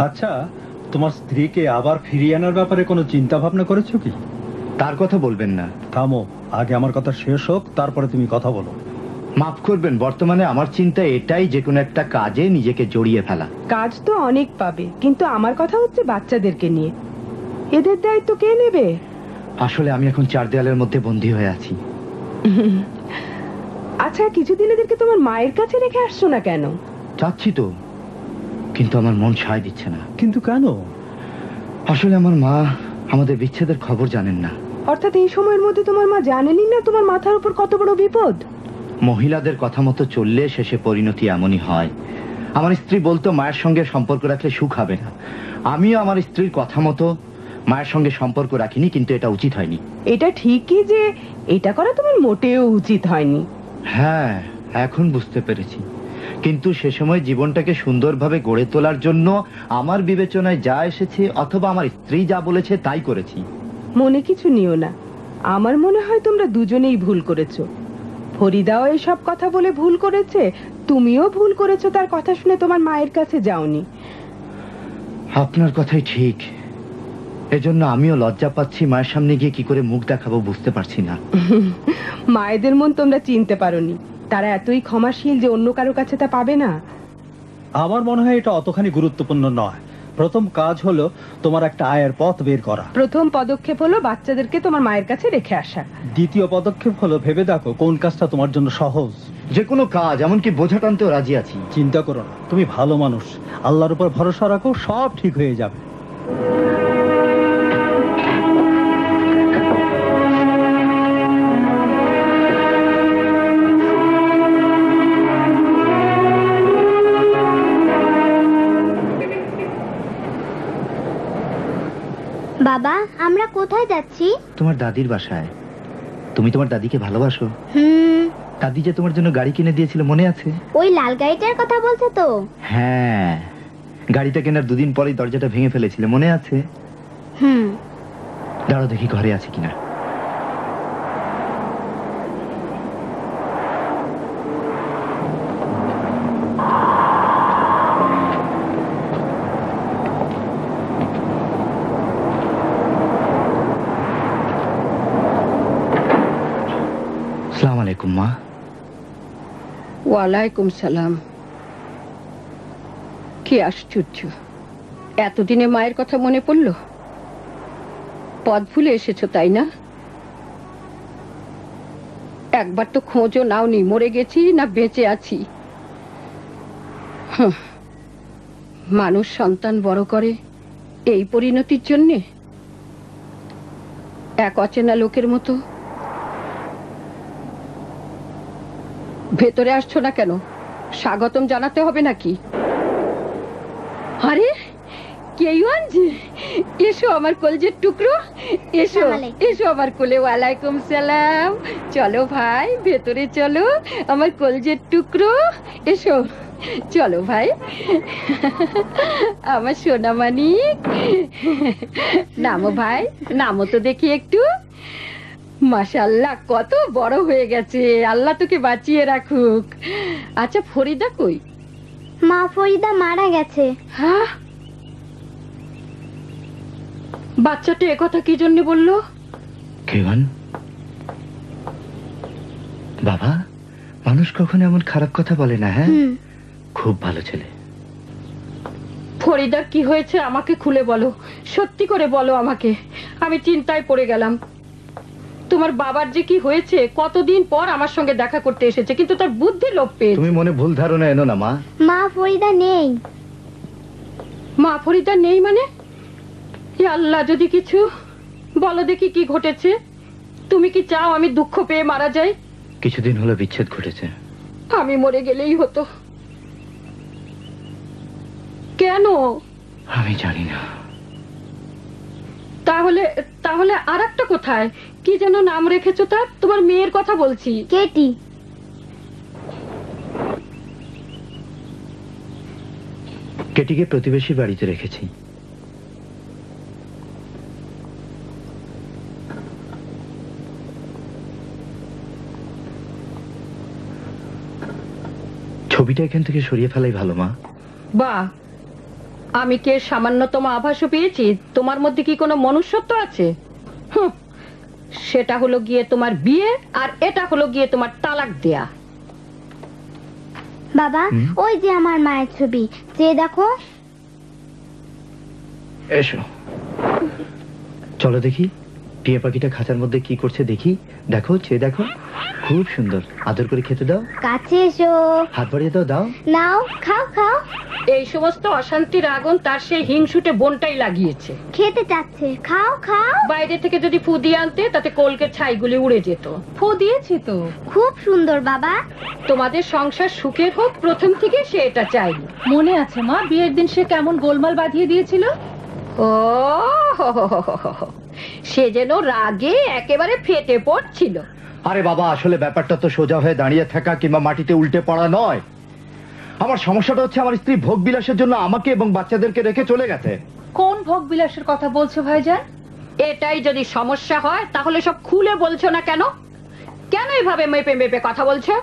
আচ্ছা, তোমার স্ত্রীকে আবার ফিরিয়ে আনার ব্যাপারে কোনো চিন্তা ভাবনা করেছো কি? তার কথা বলবেন না। থামো, আগে আমার কথা শেষ হোক, তারপরে তুমি কথা বলো। মাফ করবেন, বর্তমানে আমার চিন্তা এটাই, যে কোনো একটা কাজে নিজেকে জড়িয়ে ফেলা। কাজ তো অনেক পাবে, কিন্তু আমার কথা হচ্ছে বাচ্চাদেরকে নিয়ে। এদের দায়িত্ব কে নেবে? আসলে আমি এখন চার দেয়ালের মধ্যে বন্দী হয়ে আছি। আচ্ছা, কিছুদিন এদেরকে তোমার মায়ের কাছে রেখে আসছো না কেন? চাচ্ছি তো, কিন্তু আমার মন সায় দিচ্ছে না। কিন্তু কেন? আসলে আমার মা আমাদের বিচ্ছেদের খবর জানেন না। অর্থাৎ এই সময়ের মধ্যে তোমার মা জানেনই না তোমার মাথার উপর কত বড় বিপদ? মহিলাদের কথা মতো চললে শেষে পরিণতি এমনই হয়। আমার স্ত্রী বলতো মায়ের সঙ্গে সম্পর্ক রাখলে সুখ হবে না। আমিও আমার স্ত্রীর কথা মতো মায়ের সঙ্গে সম্পর্ক রাখিনি, কিন্তু এটা উচিত হয়নি। এটা ঠিকই যে এটা করা তোমার মোটেও উচিত হয়নি। হ্যাঁ, এখন বুঝতে পেরেছি। কিন্তু সে সময় জীবনটাকে সুন্দরভাবে গড়ে তোলার জন্য আমার বিবেচনায় যা এসেছে অথবা আমার স্ত্রী যা বলেছে তাই করেছি। মনে কিছু নিও না, আমার মনে হয় তোমরা দুজনেই ভুল করেছো। ফরিদাও এসব কথা বলে ভুল করেছে, তুমিও ভুল করেছো তার কথা শুনে তোমার মায়ের কাছে যাওনি। আপনার কথাই ঠিক। এজন্য আমিও লজ্জা পাচ্ছি, মায়ের সামনে গিয়ে কি করে মুখ দেখাবো বুঝতে পারছি না। মায়েদের মন তোমরা চিনতে পারোনি, তারা এতই ক্ষমাশীল যে অন্য কারো কাছে তা পাবে না। আমার মনে হয় এটা অতখানি গুরুত্বপূর্ণ নয়। প্রথম কাজ হলো তোমার একটা আয়ের পথ বের করা। প্রথম পদক্ষেপ হলো বাচ্চাদেরকে তোমার মায়ের কাছে রেখে আসা। দ্বিতীয় পদক্ষেপ হলো ভেবে দেখো কোন কাজটা তোমার জন্য সহজ। যে কোনো কাজ, এমনকি বোঝা টানতেও রাজি আছি। চিন্তা করো না, তুমি ভালো মানুষ, আল্লাহর উপর ভরসা রাখো, সব ঠিক হয়ে যাবে। বাবা, আমরা কোথায় যাচ্ছি? তোমার দাদির বাসায়। তুমি তোমার দাদিকে ভালোবাসো? দাদি যে তোমার জন্য গাড়ি কিনে দিয়েছিল মনে আছে? ওই লাল গাড়িটার কথা বলছো তো? হ্যাঁ, গাড়িটা কেনার দুদিন পরেই দরজাটা ভেঙে ফেলেছিলে মনে আছে? দাঁড়াও দেখি ঘরে আছে কিনা। আসসালামু আলাইকুম মা। ওয়ালাইকুম সালাম। কি আশ্চর্য, এতদিনে মায়ের কথা মনে পড়লো? পথ ভুলে এসেছো তাই না? একবার তো খোঁজও নাওনি মরে গেছি না বেঁচে আছি। মানুষ সন্তান বড় করে এই পরিণতির জন্যে? এক অচেনা লোকের মতো। ভেতরে আসছো না কেন? স্বাগতম জানাতে হবে নাকি? আরে কেউন জি, এসো আমার কলজের টুকরো, এসো এসো আমার কোলে। ওয়ালাইকুম সালাম। চলো ভাই ভেতরে চলো আমার কলজের টুকরো, এসো চলো ভাই আমার সোনা মানিক। নামো ভাই, নামো তো দেখি একটু। মাশাআল্লাহ কত বড় হয়ে গেছে, আল্লাহ তোকে বাঁচিয়ে রাখুক। আচ্ছা ফরিদা কই? মা, ফরিদা মারা গেছে। হ্যাঁ, বাচ্চাটা একথা কি জন্য বললো? কেমন বাবা, মানুষ কখনো এমন খারাপ কথা বলে না। হ্যাঁ, খুব ভালো ছেলে। ফরিদার কি হয়েছে আমাকে খুলে বলো, সত্যি করে বলো আমাকে, আমি চিন্তায় পড়ে গেলাম। তোমার বাবার যে কি হয়েছে, কতদিন পর আমার সঙ্গে দেখা করতে এসেছে, কিন্তু তার বুদ্ধি লোপ পেয়েছে। তুমি মনে ভুল ধারণা এনো না মা। মা, ফরিদা নেই। মা ফরিদা নেই মানে? এ আল্লাহ, যদি কিছু বলো দেখি কি ঘটেছে। তুমি কি চাও আমি দুঃখ পেয়ে মারা যাই? কিছুদিন হলো বিচ্ছেদ ঘটেছে। আমি মরে গেলেই হতো। কেন? আমি জানি না। তাহলে তাহলে আর একটা কোথায় কি যেন নাম রেখেছো তার? তোমার মেয়ের কথা বলছি। কেটি। কেটিকে প্রতিবেশী বাড়িতে রেখেছি। ছবিটা এখান থেকে সরিয়ে ফেলাই ভালো মা। বাহ, আমি কি এর সামান্যতম আভাসও পেয়েছি? তোমার মধ্যে কি কোনো মনুষ্যত্ব আছে? হুঁ, সেটা হলো গিয়ে তোমার বিয়ে, আর এটা হলো গিয়ে তোমার তালাক দেয়া। বাবা, ওই যে আমার মায়ের ছবি, চেয়ে দেখো। এসো, চলো দেখি টিয়া পাখিটা খাঁচার মধ্যে কি করছে দেখি। দেখো, চেয়ে দেখো, খুব সুন্দর। আদর করে খেতে দাও। কাছে এসো। হাত বাড়িয়ে দাও। দাও, নাও, খাও খাও। এই সমস্ত অশান্তির আগুন তার সেই হিংসুটে বোনটাই লাগিয়েছে। খেতে চাচ্ছে, খাও খাও। বাইরে থেকে যদি ফু দিয়ে আনতে, তাতে কলকের ছাইগুলি উড়ে যেত। ফু দিয়েছি তো। খুব সুন্দর বাবা। তোমাদের সংসার সুখের হোক, প্রথম থেকে সে এটা চাইনি। মনে আছে মা, বিয়ের দিন সে কেমন গোলমাল বাঁধিয়ে দিয়েছিল? ও হো হো হো হো হো। সে যেন রাগে একেবারে ফেটে পড়ছিল। আরে বাবা, আসলে ব্যাপারটা তো সোজা হয়ে দাঁড়িয়ে থাকা কিংবা মাটিতে উল্টে পড়া নয়। আমার সমস্যাটা হচ্ছে আমার স্ত্রী ভোগ বিলাসের জন্য আমাকে এবং বাচ্চাদেরকে রেখে চলে গেছে। কোন ভোগ বিলাসের কথা বলছো ভাইজান? এটাই যদি সমস্যা হয় তাহলে সব খুলে বলছো না কেন? কেন এভাবে মেপে মেপে কথা বলছো?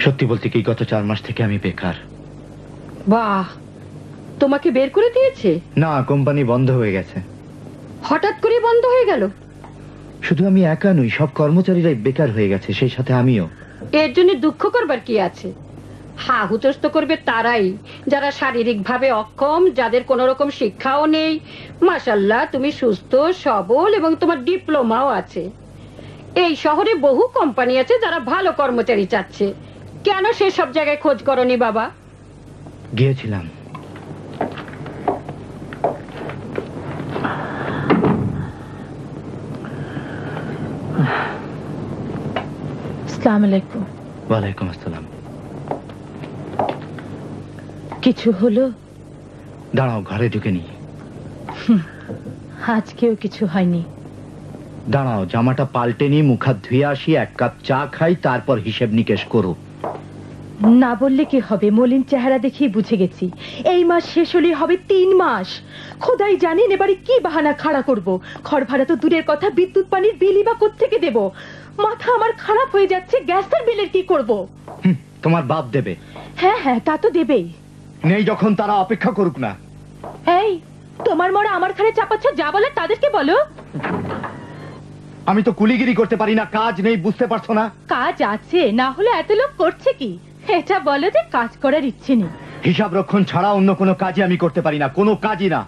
সত্যি বলতে কি, গত 4 মাস থেকে আমি বেকার। বাহ, তোমাকে বের করে দিয়েছে? না, কোম্পানি বন্ধ হয়ে গেছে। হঠাৎ করে বন্ধ হয়ে গেল? শুধু আমি একা নই, সব কর্মচারীরাই বেকার হয়ে গেছে, সেই সাথে আমিও। এর জন্য দুঃখ করবার কি আছে? হা হুতস্ত করবে তারাই যারা শারীরিক ভাবে অক্ষম, যাদের কোন রকম শিক্ষাও নেই। মাশাআল্লাহ, তুমি সুস্থ সবল এবং তোমার ডিপ্লোমাও আছে। এই শহরে বহু কোম্পানি আছে যারা ভালো কর্মচারী চাচ্ছে। কেন সে সব জায়গায় খোঁজ করনি বাবা? গিয়েছিলাম। আসসালামু আলাইকুম। ওয়ালাইকুম আসসালাম। কিছু হলো? দাঁড়াও, ঘরে ঢুকে নি। আজকেও কিছু হয়নি। দাঁড়াও, জামাটা পাল্টে নি, মুখ হাত ধুয়ে আসি, 1 কাপ চা খাই, তারপর হিসেব নিকেশ করো। না বললে কি হবে, মলিন চেহারা দেখেই বুঝে গেছি। এই মাস শেষ হলে হবে 3 মাস। খোদাই জানেন এবারে কি বাহানা খাড়া করব। ঘর ভাড়া তো দূরের কথা, বিদ্যুৎ পানির বিলই বা কোত্থেকে দেব? মাথা আমার খারাপ হয়ে যাচ্ছে। গ্যাসের বিলের কি করব? তোমার বাপ দেবে। হ্যাঁ হ্যাঁ, তা তো দেবেই। নেই যখন তারা অপেক্ষা করুক না। এই, তোমার মরা আমার ঘরে চাপাচ্ছ, যা বলে তাদেরকে বলো। আমি তো কুলিগিরি করতে পারি না, কাজ নেই, বুঝতে পারছো না? কাজ আছে, না হলে এত লোক করছে কি? এটা বলো যে কাজ করার ইচ্ছে নেই। হিসাব রক্ষণ ছাড়া অন্য কোনো কাজই আমি করতে পারি না, কোনো কাজই না।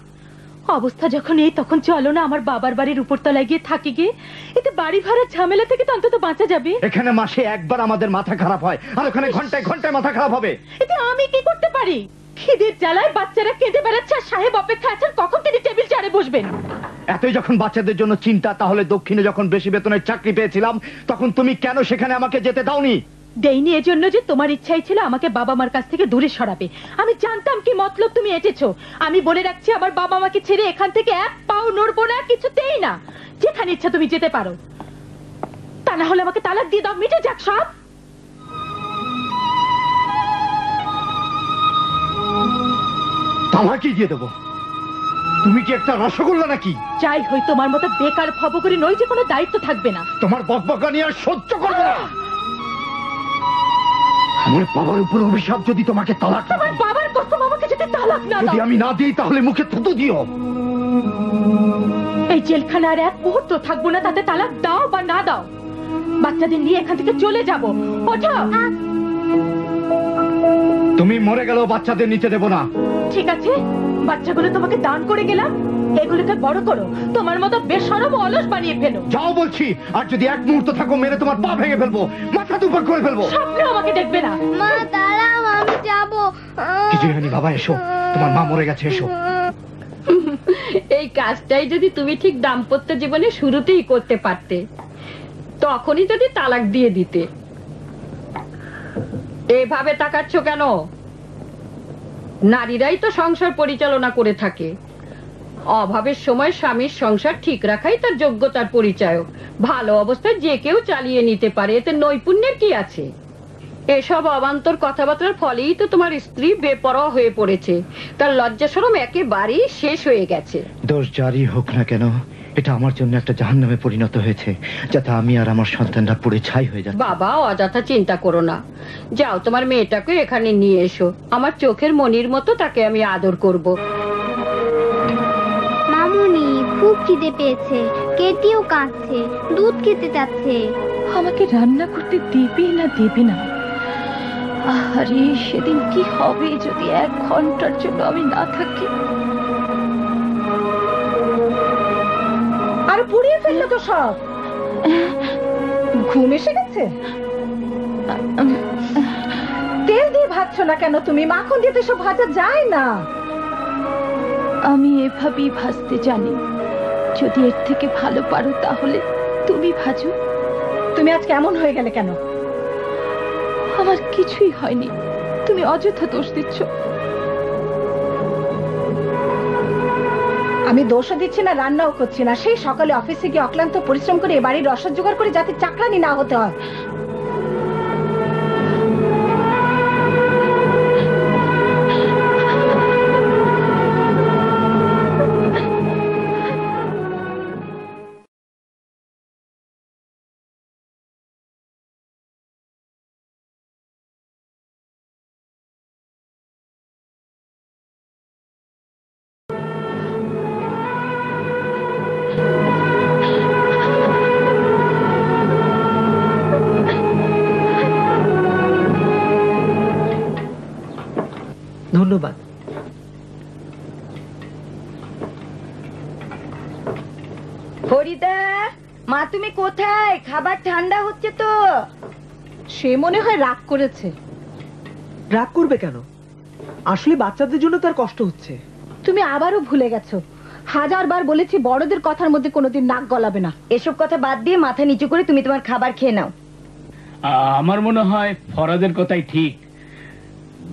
অবস্থা যখন এই, তখন চলো না আমার বাবার বাড়ির উপরতলায় গিয়ে থাকি গে। এতে বাড়ি ভাড়ার ঝামেলা থেকে তো অন্তত বাঁচা যাবে। এখানে মাসে একবার আমাদের মাথা খারাপ হয়, আর ওখানে ঘন্টায় ঘন্টায় মাথা খারাপ হবে। এতে আমি কি করতে পারি? খিদের জ্বালায় বাচ্চারা কেঁদে বেড়াচ্ছে, আর সাহেব অপেক্ষা আছেন কখন তিনি টেবিল চেয়ারে বসবেন। এতই যখন বাচ্চাদের জন্য চিন্তা, তাহলে দক্ষিণে যখন বেশি বেতনের চাকরি পেয়েছিলাম, তখন তুমি কেন সেখানে আমাকে যেতে দাওনি? দেইনি এজন্য যে তোমার ইচ্ছাই ছিল আমাকে বাবা মার কাছ থেকে দূরে সরাবে। আমি জানতাম কি মতলব তুমি এঁটেছো। আমি বলে রাখছি, আমার বাবা মাকে ছেড়ে এখান থেকে 1 পাও নড়বো না, কিছুতেই না। যেখানে ইচ্ছা তুমি যেতে পারো, তা না হলে আমাকে তালাক দিয়ে দাও, মিটে যাক সব। তালাকই দিয়ে দেবো? তুমি কি একটা রসগোল্লা নাকি? যাই হই, তোমার মতো বেকার ভব করে নই যে কোনো দায়িত্ব থাকবে না। তোমার বকবকানি আর সহ্য করবো না। আমার বাবার উপর অভিশাপ, যদি তোমাকে তালাক না তোমার বাবার কসম, আমাকে যদি তালাক না যদি দাও। আমি না দিই তাহলে মুখে থুতু দিও। এই জেলখানা আর 1 মুহূর্ত থাকবো না, তাতে তালাক দাও বা না দাও। বাচ্চাদের নিয়ে এখান থেকে চলে যাবো। ওঠো। তুমি মরে গেলেও বাচ্চাদের নিতে দেবো না। ঠিক আছে, বাচ্চাগুলো তোমাকে দান করে গেলাম। এগুলোকে বড় করো, তোমার মতো বেশরম অলস বানিয়ে ফেলো। যাও বলছি, আর যদি এক মুহূর্ত থাকো মেরে তোমার পা ভেঙে ফেলবো, মাথা দুপার করে ফেলবো। স্বপ্নে আমাকে দেখবে না। মা দাঁড়াও, আমি যাবো। কিছু হয়নি বাবা, এসো, তোমার মা মরে গেছে, এসো। এই কাজটাই যদি তুমি ঠিক দাম্পত্য জীবনে শুরুতেই করতে পারতে, তখনই যদি তালাক দিয়ে দিতে। এভাবে তাকাচ্ছ কেন? নারীরাই তো সংসার পরিচালনা করে থাকে। অভাবের সময় স্বামীর সংসার ঠিক রাখাই তার যোগ্যতার পরিচায়ক। ভালো অবস্থায় যে কেউ চালিয়ে নিতে পারে, এতে নৈপুণ্যের কি আছে? এসব অবান্তর কথাবার্তার ফলেই তো তোমার স্ত্রী বেপরোয়া হয়ে পড়েছে। তার লজ্জা শরম একেবারেই শেষ হয়ে গেছে। দোষ যারই হোক না কেন, এটা আমার জন্য একটা জাহান্নামে পরিণত হয়েছে, যাতে আমি আর আমার সন্তানরা পুড়ে ছাই হয়ে যাচ্ছে। বাবা, অযথা চিন্তা করো না। যাও, তোমার মেয়েটাকে এখানে নিয়ে এসো। আমার চোখের মনির মতো তাকে আমি আদর করব। মামুনি খুব খিদে পেয়েছে, কেটিও কাঁদছে, দুধ খেতে চাচ্ছে। আমাকে রান্না করতে দেবে না দেবে না? আরে সেদিন কি হবে যদি 1 ঘন্টার জন্য আমি না থাকি? আর পুড়িয়ে ফেললো তো সব। ঘুম এসে গেছে? তেল দিয়ে ভাজছো না কেন তুমি? মাখন দিয়ে তো সব ভাজা যায় না। আমি এভাবেই ভাজতে জানি। যদি এর থেকে ভালো পারো তাহলে তুমি ভাজো। তুমি আজ কেমন হয়ে গেলে কেন? আমার কিছুই হয়নি, তুমি অযথা দোষ দিচ্ছ। আমি দোষও দিচ্ছি না, রান্নাও করছি না। সেই সকালে অফিসে গিয়ে অক্লান্ত পরিশ্রম করে এ বাড়ির রসদ জোগাড় করে যাতে চাকরানি না হতে হয়। ধন্যবাদ। ফরিদা, মা তুমি কোথায়? খাবার ঠান্ডা হচ্ছে তো। সে মনে হয় রাগ করেছে। রাগ করবে কেন? আসলে বাচ্চাদের জন্য তার কষ্ট হচ্ছে। তুমি আবারও ভুলে গেছো, 1000 বার বলেছি বড়দের কথার মধ্যে কোনোদিন নাক গলাবে না। এসব কথা বাদ দিয়ে মাথা নিচু করে তুমি তোমার খাবার খেয়ে নাও। আমার মনে হয় ফরাদের কথাই ঠিক।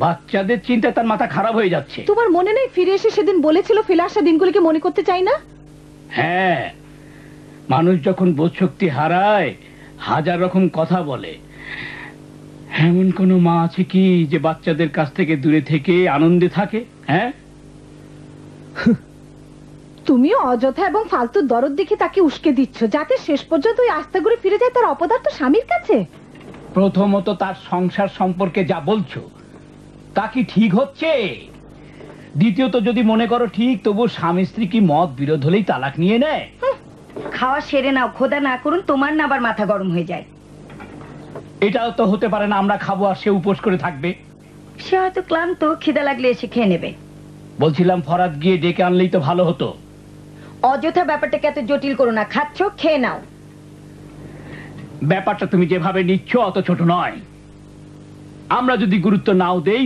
বাচ্চাদের চিন্তা তার মাথা খারাপ হয়ে যাচ্ছে। তোমার মনে নেই ফিরে এসে সেদিন বলেছিল ফেলে আসা দিনগুলিকে মনে করতে চাই না? হ্যাঁ, মানুষ যখন বোধ শক্তি হারায় 1000 রকম কথা বলে। এমন কোন মা আছে কি যে বাচ্চাদের কাছ থেকে দূরে থেকে আনন্দে থাকে? হ্যাঁ, তুমিও অযথা এবং ফালতু দরদ দেখে তাকে উস্কে দিচ্ছ, যাতে শেষ পর্যন্ত ওই আস্থা করে ফিরে যায় তার অপদার্থ স্বামীর কাছে। প্রথমত তার সংসার সম্পর্কে যা বলছো তা কি ঠিক হচ্ছে? দ্বিতীয়ত যদি মনে করো ঠিক, তবু স্বামী স্ত্রী কি মত বিরোধ হলেই তালাক নিয়ে নেয়? খাওয়া সেরে নাও, খোদা না করুন তোমার না আবার মাথা গরম হয়ে যায়। এটাও তো হতে পারে না আমরা খাবো আর সে উপোস করে থাকবে। সে হয়তো ক্লান্ত, খিদা লাগলে এসে খেয়ে নেবে। বলছিলাম ফরাদ গিয়ে ডেকে আনলেই তো ভালো হতো। অযথা ব্যাপারটাকে এত জটিল করো না, খাচ্ছ খেয়ে নাও। ব্যাপারটা তুমি যেভাবে নিচ্ছ অত ছোট নয়। আমরা যদি গুরুত্ব নাও দেই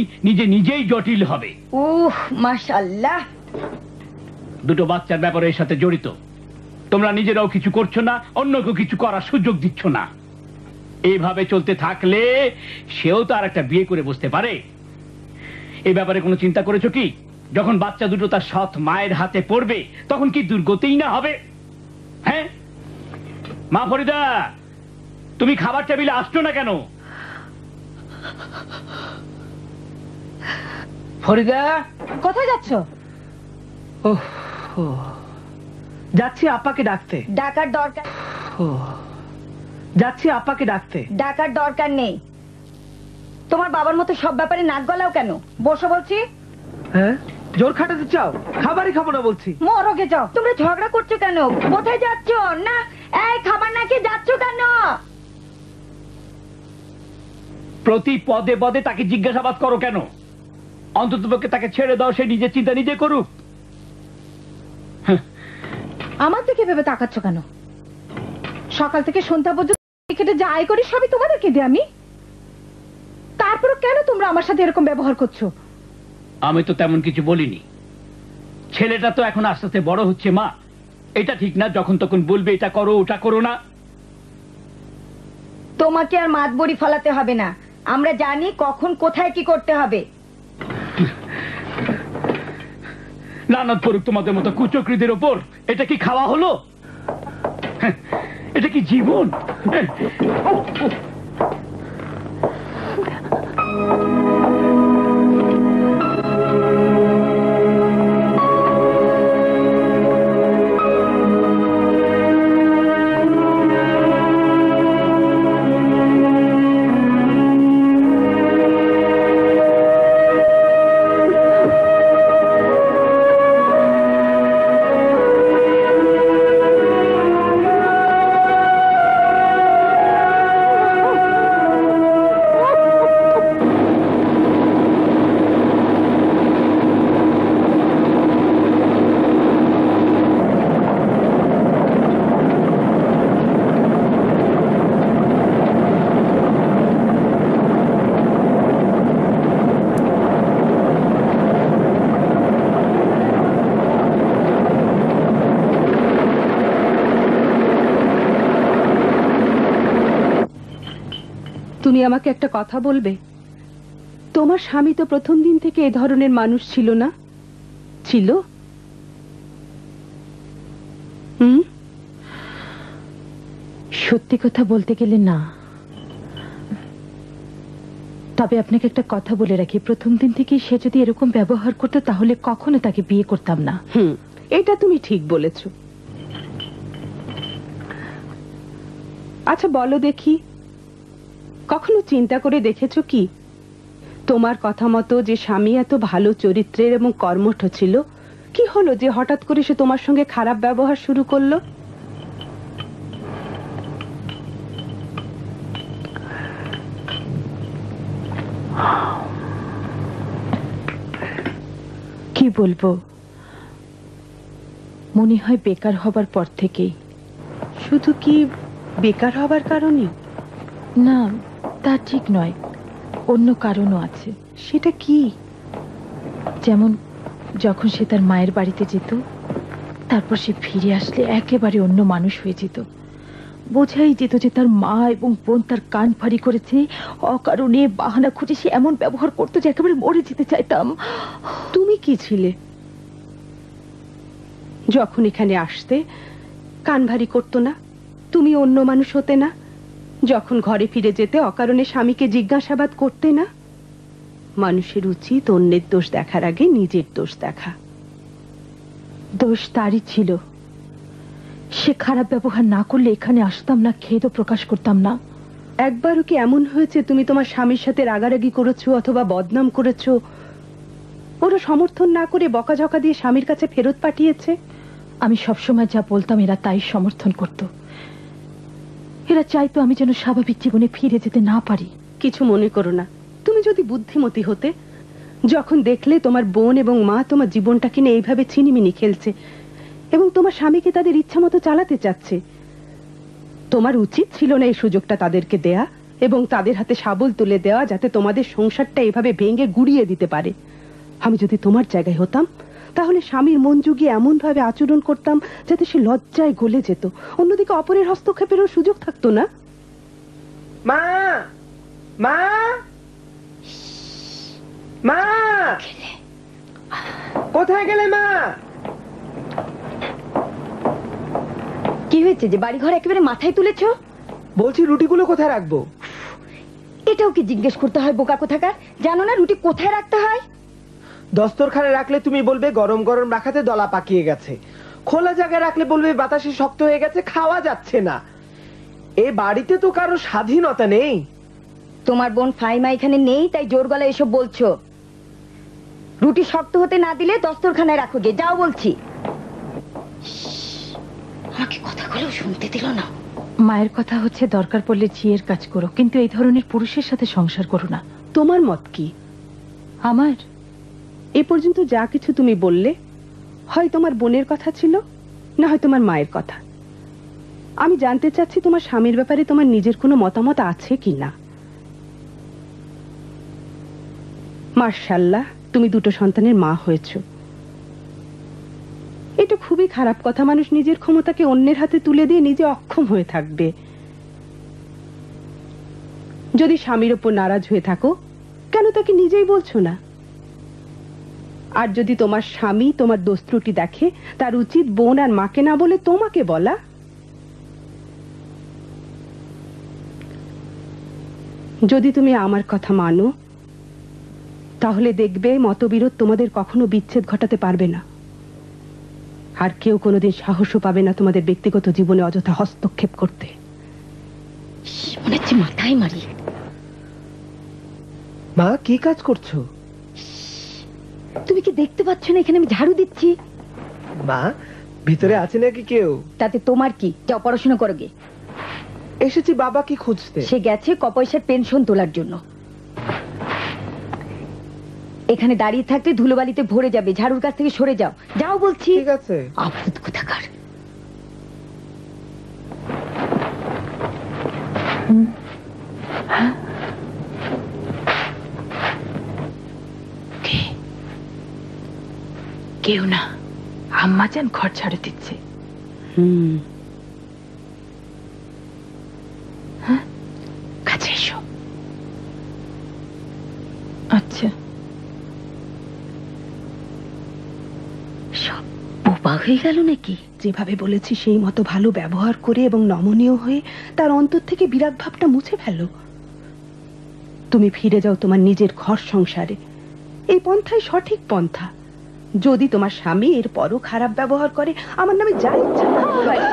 নিজেই জটিল হবে। উহ, মাশাআল্লাহ। দুটো বাচ্চার ব্যাপারে এর সাথে জড়িত। তোমরা নিজেরাও কিছু করছো না, অন্যকেও কিছু করার সুযোগ দিচ্ছ না। এইভাবে চলতে থাকলে সেও তো আর একটা বিয়ে করে বসতে পারে। এই ব্যাপারে কোনো চিন্তা করেছো কি? যখন বাচ্চা দুটো তার সৎ মায়ের হাতে পড়বে তখন কি দুর্গতিই না হবে? হ্যাঁ মা ফরিদা, তুমি খাবার টেবিলে আসছো না কেন? ফরিদা, কোথায় যাচ্ছ? যাচ্ছি আপাকে ডাকতে। ডাকার দরকার, যাচ্ছি আপাকে ডাকতে। ডাকার দরকার নেই। তোমার বাবার মতো সব ব্যাপারে নাক গলাও কেন? বসো বলছি। হ্যাঁ, জোর খাটাতে চাও? খাবারই খাবো না বলছি। মরগে যাও। তোমরা ঝগড়া করছো কেন? কোথায় যাচ্ছ? না, এই খাবার না খেয়ে যাচ্ছ কেন? প্রতি পদে পদে তাকে জিজ্ঞাসাবাদ করো কেন? অন্ততপক্ষে তাকে ছেড়ে দাও, সে নিজের চিন্তা নিজে করুক। হ্যাঁ, আমার দিকে ভেবে তাকাচ্ছ কেন? সকাল থেকে সন্ধ্যা পর্যন্ত কেটে যা আয় করি সবই তোমাদেরকে দিই আমি। তারপরে কেন তোমরা আমার সাথে এরকম ব্যবহার করছো? আমি তো তেমন কিছু বলিনি। ছেলেটা তো এখন আস্তে আস্তে বড় হচ্ছে মা, এটা ঠিক না যখন তখন বলবে এটা করো ওটা করো না। তোমাকে আর মাতবরি ফলাতে হবে না, আমরা জানি কখন কোথায় কি করতে হবে। লানত পড়ুক তোমাদের মতো কুচক্রীদের ওপর। এটা কি খাওয়া হলো? এটা কি জীবন? তুমি আমাকে একটা কথা বলবে? তোমার স্বামী তো প্রথম দিন থেকে এ ধরনের মানুষ ছিল না, ছিল? সত্যি কথা বলতে গেলে না, তবে আপনাকে একটা কথা বলে রাখি, প্রথম দিন থেকে সে যদি এরকম ব্যবহার করতো তাহলে কখনো তাকে বিয়ে করতাম না। এটা তুমি ঠিক বলেছ। আচ্ছা বলো দেখি, কখনো চিন্তা করে দেখেছো কি তোমার কথা মতো যে স্বামী এত ভালো চরিত্রের এবং কর্মঠ ছিল, কি হলো যে হঠাৎ করে সে তোমার সঙ্গে খারাপ ব্যবহার শুরু করলো? কি বলবো, মনে হয় বেকার হবার পর থেকেই। শুধু কি বেকার হবার কারণে? না, তা ঠিক নয়, অন্য কারণও আছে। সেটা কি? যেমন যখন সে তার মায়ের বাড়িতে যেত, তারপর সে ফিরে আসলে একেবারে অন্য মানুষ হয়ে যেত। বোঝাই যেত যে তার মা এবং বোন তার কান ফাড়ি করেছে, অকারণে বাহানা খুঁজে সে এমন ব্যবহার করতো যে একেবারে মরে যেতে চাইতাম। তুমি কি ছিলে? যখন এখানে আসতে কান ভারী করতো না? তুমি অন্য মানুষ হতে না? যখন ঘরে ফিরে যেতে অকারণে স্বামীকে জিজ্ঞাসাবাদ করতে না? মানুষের উচিত অন্যের দোষ দেখার আগে নিজের দোষ দেখা। দোষ তারই ছিল। সে খারাপ ব্যবহার না করলে এখানে আসতাম না, খেদও প্রকাশ করতাম না। একবারও কি এমন হয়েছে তুমি তোমার স্বামীর সাথে রাগারাগি করেছো অথবা বদনাম করেছো, ওরা সমর্থন না করে বকাঝকা দিয়ে স্বামীর কাছে ফেরত পাঠিয়েছে? আমি সবসময় যা বলতাম এরা তাই সমর্থন করত। এরা চাইতো আমি যেন স্বাভাবিক জীবনে ফিরে যেতে না পারি। কিছু মনে করো না, তুমি যদি বুদ্ধিমতী হতে, যখন দেখলে তোমার বোন এবং মা তোমার জীবনটাকে নিয়ে এইভাবে ছিনিমিনি খেলছে এবং তোমার স্বামীকে তাদের ইচ্ছা মতো চালাতে চাচ্ছে, তোমার উচিত ছিল না এই সুযোগটা তাদেরকে দেয়া এবং তাদের হাতে শাবল তুলে দেওয়া, যাতে তোমাদের সংসারটা এভাবে ভেঙে গুড়িয়ে দিতে পারে। আমি যদি তোমার জায়গায় হতাম তাহলে স্বামীর মন জুগিয়ে এমন ভাবে আচরণ করতাম যাতে সে লজ্জায় গলে যেত, অন্যদিকে অপরের হস্তক্ষেপেরও সুযোগ থাকতো না। মা, মা, মা, কোথায় গেলে মা? কি হয়েছে যে বাড়িঘর একেবারে মাথায় তুলেছো? বলছি রুটিগুলো কোথায় রাখবো? এটাও কি জিজ্ঞেস করতে হয় বোকা কোথাকার? জানো না রুটি কোথায় রাখতে হয়? দস্তরখানে রাখলে তুমি বলবে গরম গরম রাখাতে দলা পাকিয়ে গেছে, খোলা জায়গায় রাখলে বলবে বাতাসে শক্ত হয়ে গেছে, খাওয়া যাচ্ছে না। এ বাড়িতে তো কারো স্বাধীনতা নেই। তোমার বোন ফাইমা এখানে নেই তাই জোর গলায় এসব বলছো। রুটি শক্ত হতে না দিলে দস্তরখানায় রাখো গে, যাও বলছি। আমাকে কথাগুলো শুনতে দিল না। মায়ের কথা হচ্ছে দরকার পড়লে ঝিয়ের কাজ করো, কিন্তু এই ধরনের পুরুষের সাথে সংসার করো না। তোমার মত কি? আমার এ পর্যন্ত যা কিছু তুমি বললে, হয় তোমার বোনের কথা ছিল না হয় তোমার মায়ের কথা। আমি জানতে চাচ্ছি তোমার স্বামীর ব্যাপারে তোমার নিজের কোনো মতামত আছে কি না। মার্শাল্লাহ, তুমি দুটো সন্তানের মা হয়েছো। এটা খুবই খারাপ কথা, মানুষ নিজের ক্ষমতাকে অন্যের হাতে তুলে দিয়ে নিজে অক্ষম হয়ে থাকবে। যদি স্বামীর ওপর নারাজ হয়ে থাকো, কেন তাকে নিজেই বলছো না? আর যদি তোমার স্বামী তোমার দোষ ত্রুটি দেখে, তার উচিত বোন আর মাকে না বলে তোমাকে বলা। যদি তুমি আমার কথা মানো, তাহলে দেখবে মতবিরোধ তোমাদের কখনো বিচ্ছেদ ঘটাতে পারবে না, আর কেউ কোনোদিন সাহসও পাবে না তোমাদের ব্যক্তিগত জীবনে অযথা হস্তক্ষেপ করতে। মনে হচ্ছে মাথায় মারি। মা, কি কাজ করছো? তুমি কি দেখতে পাচ্ছ না এখানে আমি ঝাড়ু দিচ্ছি? মা, ভিতরে আছে নাকি কেউ? তাতে তোমার কি? যাও পড়াশোনা করো গে। এসেছি বাবাকে খুঁজতে। সে গেছে কপয়সার পেনশন তোলার জন্য। এখানে দাঁড়িয়ে থাকতে ধুলোবালিতে ভরে যাবে, ঝাড়ুর কাছ থেকে সরে যাও। যাও বলছি। ঠিক আছে। আবুদ কোথাকার। কেউ না, আম্মা যান ঘর ঝাড়ু দিচ্ছে। হ্যাঁ, কাছে এসো। আচ্ছা, সব বোবা হয়ে গেল নাকি? যেভাবে বলেছি সেই মতো ভালো ব্যবহার করে এবং নমনীয় হয়ে তার অন্তর থেকে বিরাগ ভাবটা মুছে ফেলো। তুমি ফিরে যাও তোমার নিজের ঘর সংসারে। এই পন্থাই সঠিক পন্থা। যদি তোমার স্বামী এর পরও খারাপ ব্যবহার করে, আমার নামে যা ইচ্ছা বলতে পারে।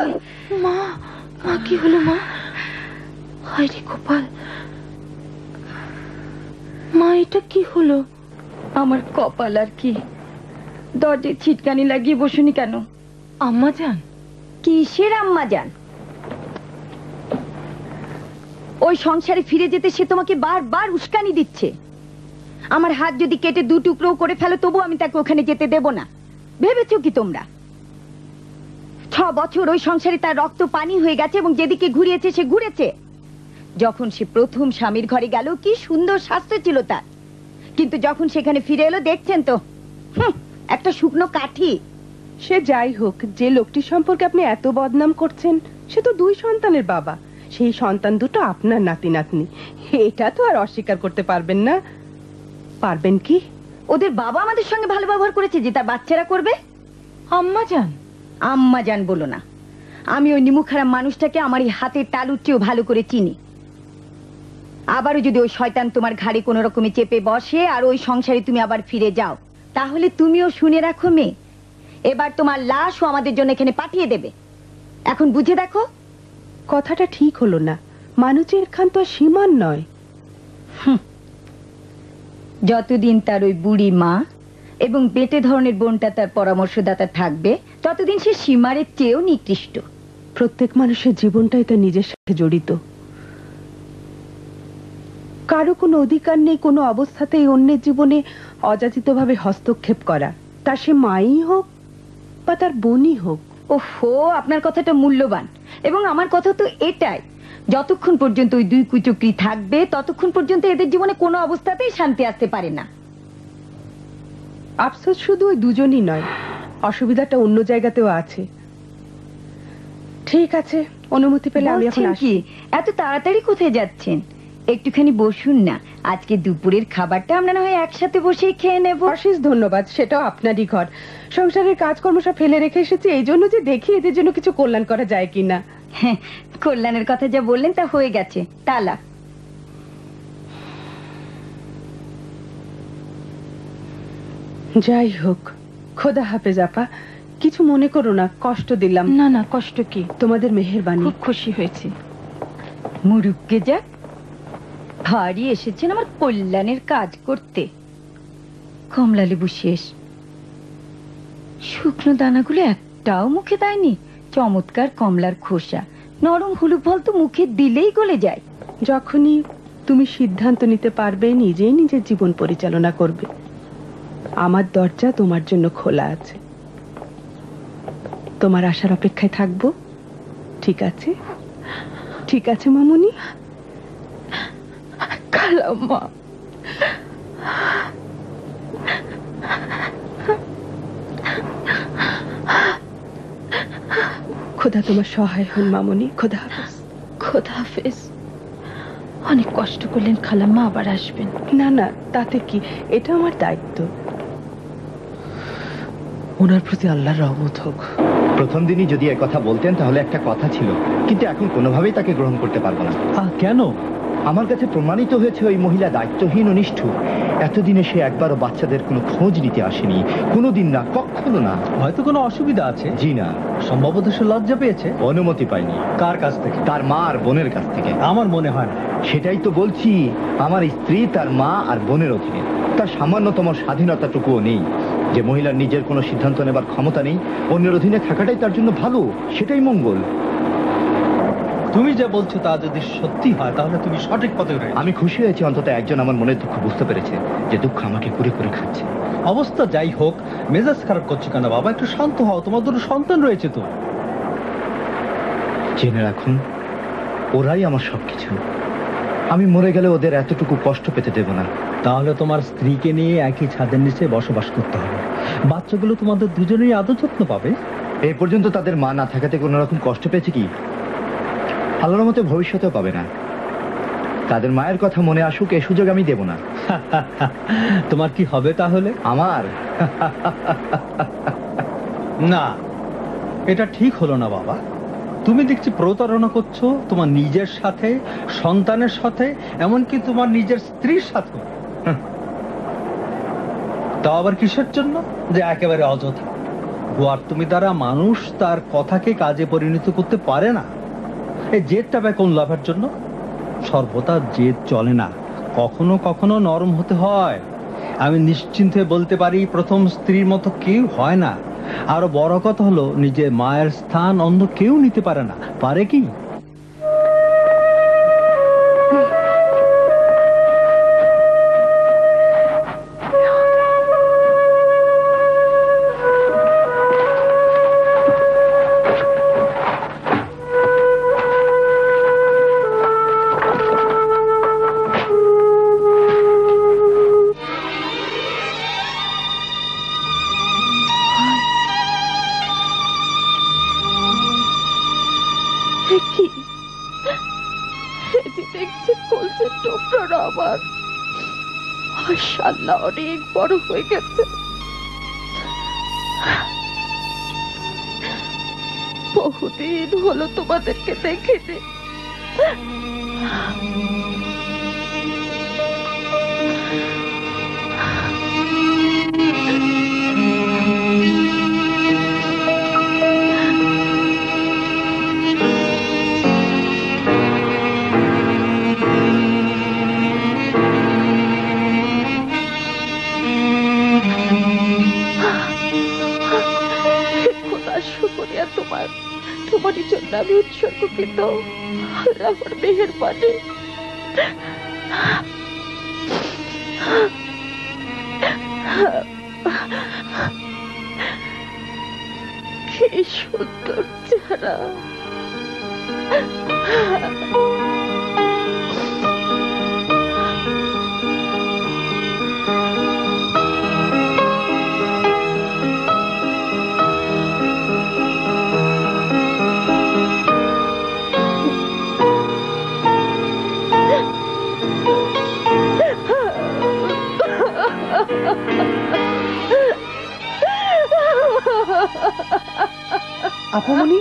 মা, মা কি হলো মা? হায় রে কপাল, মা এটা কি হলো? আমার কপাল আর কি। দরজায় ছিটকানি লাগিয়ে বসুনি কেন? আম্মা যান? কিসের আম্মা যান? ওই সংসারে ফিরে যেতে সে তোমাকে বারবার উস্কানি দিচ্ছে। আমার হাত যদি কেটে দু টুকরো করে ফেলো, তবু আমি তাকে ওখানে যেতে দেব না। ভেবেছো কি তোমরা? 6 বছর ওই সংসারে তার রক্ত পানি হয়ে গেছে এবং যেদিকে ঘুরিয়েছে সে ঘুরেছে। যখন সে প্রথম স্বামীর ঘরে গেল, কি সুন্দর স্বাস্থ্য ছিল তার, কিন্তু যখন সেখানে ফিরে এলো, দেখছেন তো একটা শুকনো কাঠি। সে যাই হোক, যে লোকটি সম্পর্কে আপনি এত বদনাম করছেন, সে তো 2 সন্তানের বাবা। সেই সন্তান দুটো আপনার নাতি নাতনি, এটা তো আর অস্বীকার করতে পারবেন না। পারবেন কি? ওদের বাবা আমাদের সঙ্গে ভালো ব্যবহার করেছে যে তার বাচ্চারা করবে? আম্মা যান? আম্মা যান বলো না। আমি ওই নিমুখারাম মানুষটাকে আমার এই হাতের তালুর চেয়েও ভালো করে চিনি। আবারও যদি ওই শয়তান তোমার ঘাড়ে কোনো রকমে চেপে বসে আর ওই সংসারে তুমি আবার ফিরে যাও, তাহলে তুমিও শুনে রাখো মেয়ে, এবার তোমার লাশও আমাদের জন্য এখানে পাঠিয়ে দেবে। এখন বুঝে দেখো। কথাটা ঠিক হলো না। মানুষের খান তো সীমান নয়। যতদিন তার ওই বুড়ি মা এবং বেটে ধরনের বোনটা তার পরামর্শদাতা থাকবে, ততদিন সে সীমারের চেয়েও নিকৃষ্ট। প্রত্যেক মানুষের জীবনটাই তার নিজের সাথে জড়িত। কারো কোনো অধিকার নেই কোনো অবস্থাতেই অন্যের জীবনে অযাচিতভাবে হস্তক্ষেপ করা, তা সে মাই হোক বা তার বোনই হোক। ওহো, আপনার কথাটা মূল্যবান এবং আমার কথা তো এটাই, যতক্ষণ পর্যন্ত ওই 2 কুচক্রী থাকবে, ততক্ষণ পর্যন্ত এদের জীবনে কোনো অবস্থাতেই শান্তি আসতে পারে না। আফসোস শুধু ওই দুজনই নয়, অসুবিধাটা অন্য জায়গাতেও আছে। ঠিক আছে, অনুমতি পেলে আমি এখন আসি। এত তাড়াতাড়ি কোথায় যাচ্ছেন? একটুখানি বসুন না, আজকে দুপুরের খাবারটা আমরা না হয় একসাথে বসেই খেয়ে নেব। অশেষ ধন্যবাদ, সেটাও আপনারই ঘর। সংসারের কাজকর্ম সব ফেলে রেখে এসেছি এই জন্য যে দেখি এদের জন্য কিছু কল্যাণ করা যায় কিনা। হ্যাঁ, কল্যাণের কথা যা বললেন তা হয়ে গেছে। তালা। যাই হোক, খোদা হাফেজ আপা। কিছু মনে করো না, কষ্ট দিলাম। না না, কষ্ট কি? তোমাদের মেহেরবানি। খুব খুশি হয়েছি। মুরুবকে যাক, ভারী এসেছেন আমার কল্যাণের কাজ করতে। কমলা লেবু শেষ, শুকনো দানাগুলো একটাও মুখে দেয়নি। চমৎকার কমলার খোসা, নরম হলুদ ফল তো মুখে দিলেই গলে যায়। যখনই তুমি সিদ্ধান্ত নিতে পারবে, নিজেই নিজের জীবন পরিচালনা করবে, আমার দরজা তোমার জন্য খোলা আছে। তোমার আসার অপেক্ষায় থাকবো। ঠিক আছে, ঠিক আছে মামুনি। খালাম্মা, খোদা তোমার সহায় হন মামুনি। খোদা হাফেজ। খোদা হাফেজ। অনেক কষ্ট করলেন খালাম্মা, আবার আসবেন। না না, তাতে কি, এটা আমার দায়িত্ব। ওনার প্রতি আল্লাহর রহমত হোক। প্রথম দিনই যদি এ কথা বলতেন তাহলে একটা কথা ছিল, কিন্তু এখন কোনোভাবেই তাকে গ্রহণ করতে পারবো না। কেন? আমার কাছে প্রমাণিত হয়েছে ওই মহিলা দায়িত্বহীন ও নিষ্ঠুর। এতদিনে সে একবারও বাচ্চাদের কোনো খোঁজ নিতে আসেনি, কোনোদিন না, কখনো না। হয়তো কোনো অসুবিধা আছে। জি না, সম্ভবত সে লজ্জা পেয়েছে। অনুমতি পাইনি। কার কাছ থেকে? তার মা আর বোনের কাছ থেকে। আমার মনে হয় না। সেটাই তো বলছি, আমার স্ত্রী তার মা আর বোনের অধীনে, তার সামান্যতম স্বাধীনতাটুকুও নেই। যে মহিলার নিজের কোনো সিদ্ধান্ত নেবার ক্ষমতা নেই, অন্যের অধীনে থাকাটাই তার জন্য ভালো, সেটাই মঙ্গল। তুমি যা বলছো তা যদি সত্যি হয় তাহলে তুমি সঠিক পথে রয়েছো। আমি খুশি হয়েছি অন্তত একজন আমার মনের দুঃখ বুঝতে পেরেছে, যে দুঃখ আমাকে কুরে কুরে খাচ্ছে। অবস্থা যাই হোক, মেজাজ খারাপ করছো কেন বাবা? একটু শান্ত হও, তোমার দুটো সন্তান রয়েছে তো। জেনে রাখুন, ওরাই আমার সবকিছু। আমি মরে গেলে ওদের এতটুকু কষ্ট পেতে দেব না। তাহলে তোমার স্ত্রীকে নিয়ে একই ছাদের নিচে বসবাস করতে হবে। বাচ্চাগুলো তোমাদের দুজনেই আদর যত্ন পাবে। এই পর্যন্ত তাদের মা না থাকাতে কোনো রকম কষ্ট পেয়েছে কি? আল্লাহর মতে ভবিষ্যতেও পাবে না। তাদের মায়ের কথা মনে আসুক, এই সুযোগ আমি দেব না। তোমার কি হবে তাহলে? আমার না, এটা ঠিক হলো না বাবা। তুমি দেখছি প্রতারণা করছো তোমার নিজের সাথে, সন্তানের সাথে, এমনকি তোমার নিজের স্ত্রীর সাথে। তাও আবার কিসের জন্য? যে একেবারে অযথা। গোয়ার তুমি দ্বারা মানুষ তার কথাকে কাজে পরিণত করতে পারে না। এই জেদটা বা কোন লাভের জন্য? সর্বদা জেদ চলে না, কখনো কখনো নরম হতে হয়। আমি নিশ্চিন্তে বলতে পারি প্রথম স্ত্রীর মতো কেউ হয় না। আরো বড় কথা হলো, নিজের মায়ের স্থান অন্য কেউ নিতে পারে না। পারে কি? মাশাআল্লাহ, অনেক বড় হয়ে গেছে। বহুদিন হলো তোমাদেরকে দেখিনি। তোমারই জন্য আমি উৎসর্গকৃত। আল্লাহর মেহেরবানি। কি সুন্দর চেহারা। আপামনি,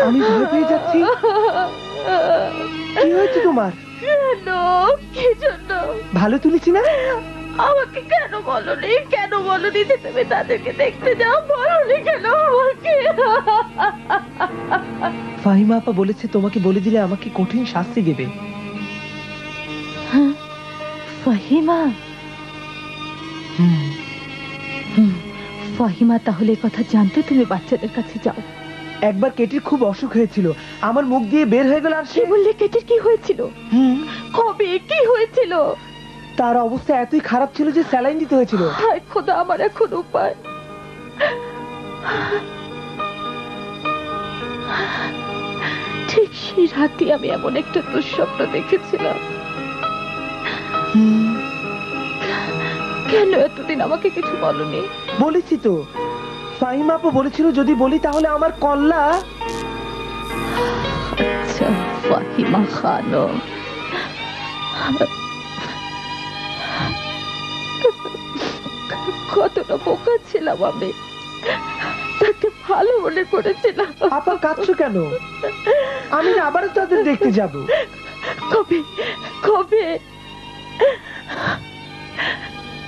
আমি ভয় পেয়ে যাচ্ছি। কি হয়েছে তোমার? কেন? কি জন্য? ভালো তুলেছি না? আমাকে কেন বলনি? কেন বলনি যে তুমি তাদেরকে দেখতে যাও? বলনি কেন আমাকে? ফাহিমা আপা বলেছে তোমাকে বলে দিলে আমাকে কঠিন শাস্তি দেবে। ফাহিমা? ফাহিমা তাহলে কথা জানতে তুমি বাচ্চাদের কাছে যাও। একবার কেটির খুব অসুখ হয়েছিল, আমার মুখ দিয়ে বের হয়ে গেল। আর সে বললে কেটির কি হয়েছিল? কবে কি হয়েছিল? তার অবস্থা এতই খারাপ ছিল যে স্যালাইন দিতে হয়েছিল। হায় খোদা, আমার এখন উপায়। ঠিক সেই রাতে আমি এমন একটা দুঃস্বপ্ন দেখেছিলাম। কেন এতদিন আমাকে কিছু বলনি? বলেছি তো, ফাহিমা আপু বলেছিল যদি বলি তাহলে আমার কল্লা। আচ্ছা, ফাহিমা খানম, কতটা বোকা ছিলাম আমি, তাকে ভালো মনে করেছিলাম। আপা কাঁদছো কেন? আমি আবারও তাদের দেখতে যাব। কবে কবে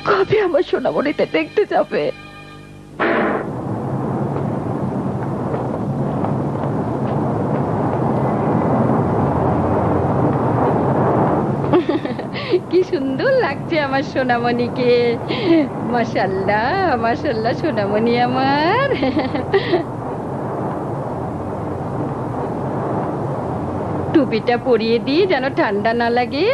কবে আমার সোনামণিতে দেখতে যাবে? কি সুন্দর লাগছে আমার সোনামণিকে। মাশাআল্লাহ মাশাআল্লাহ সোনামণি আমার। টুপিটা পরিয়ে দিই যেন ঠান্ডা না লাগে।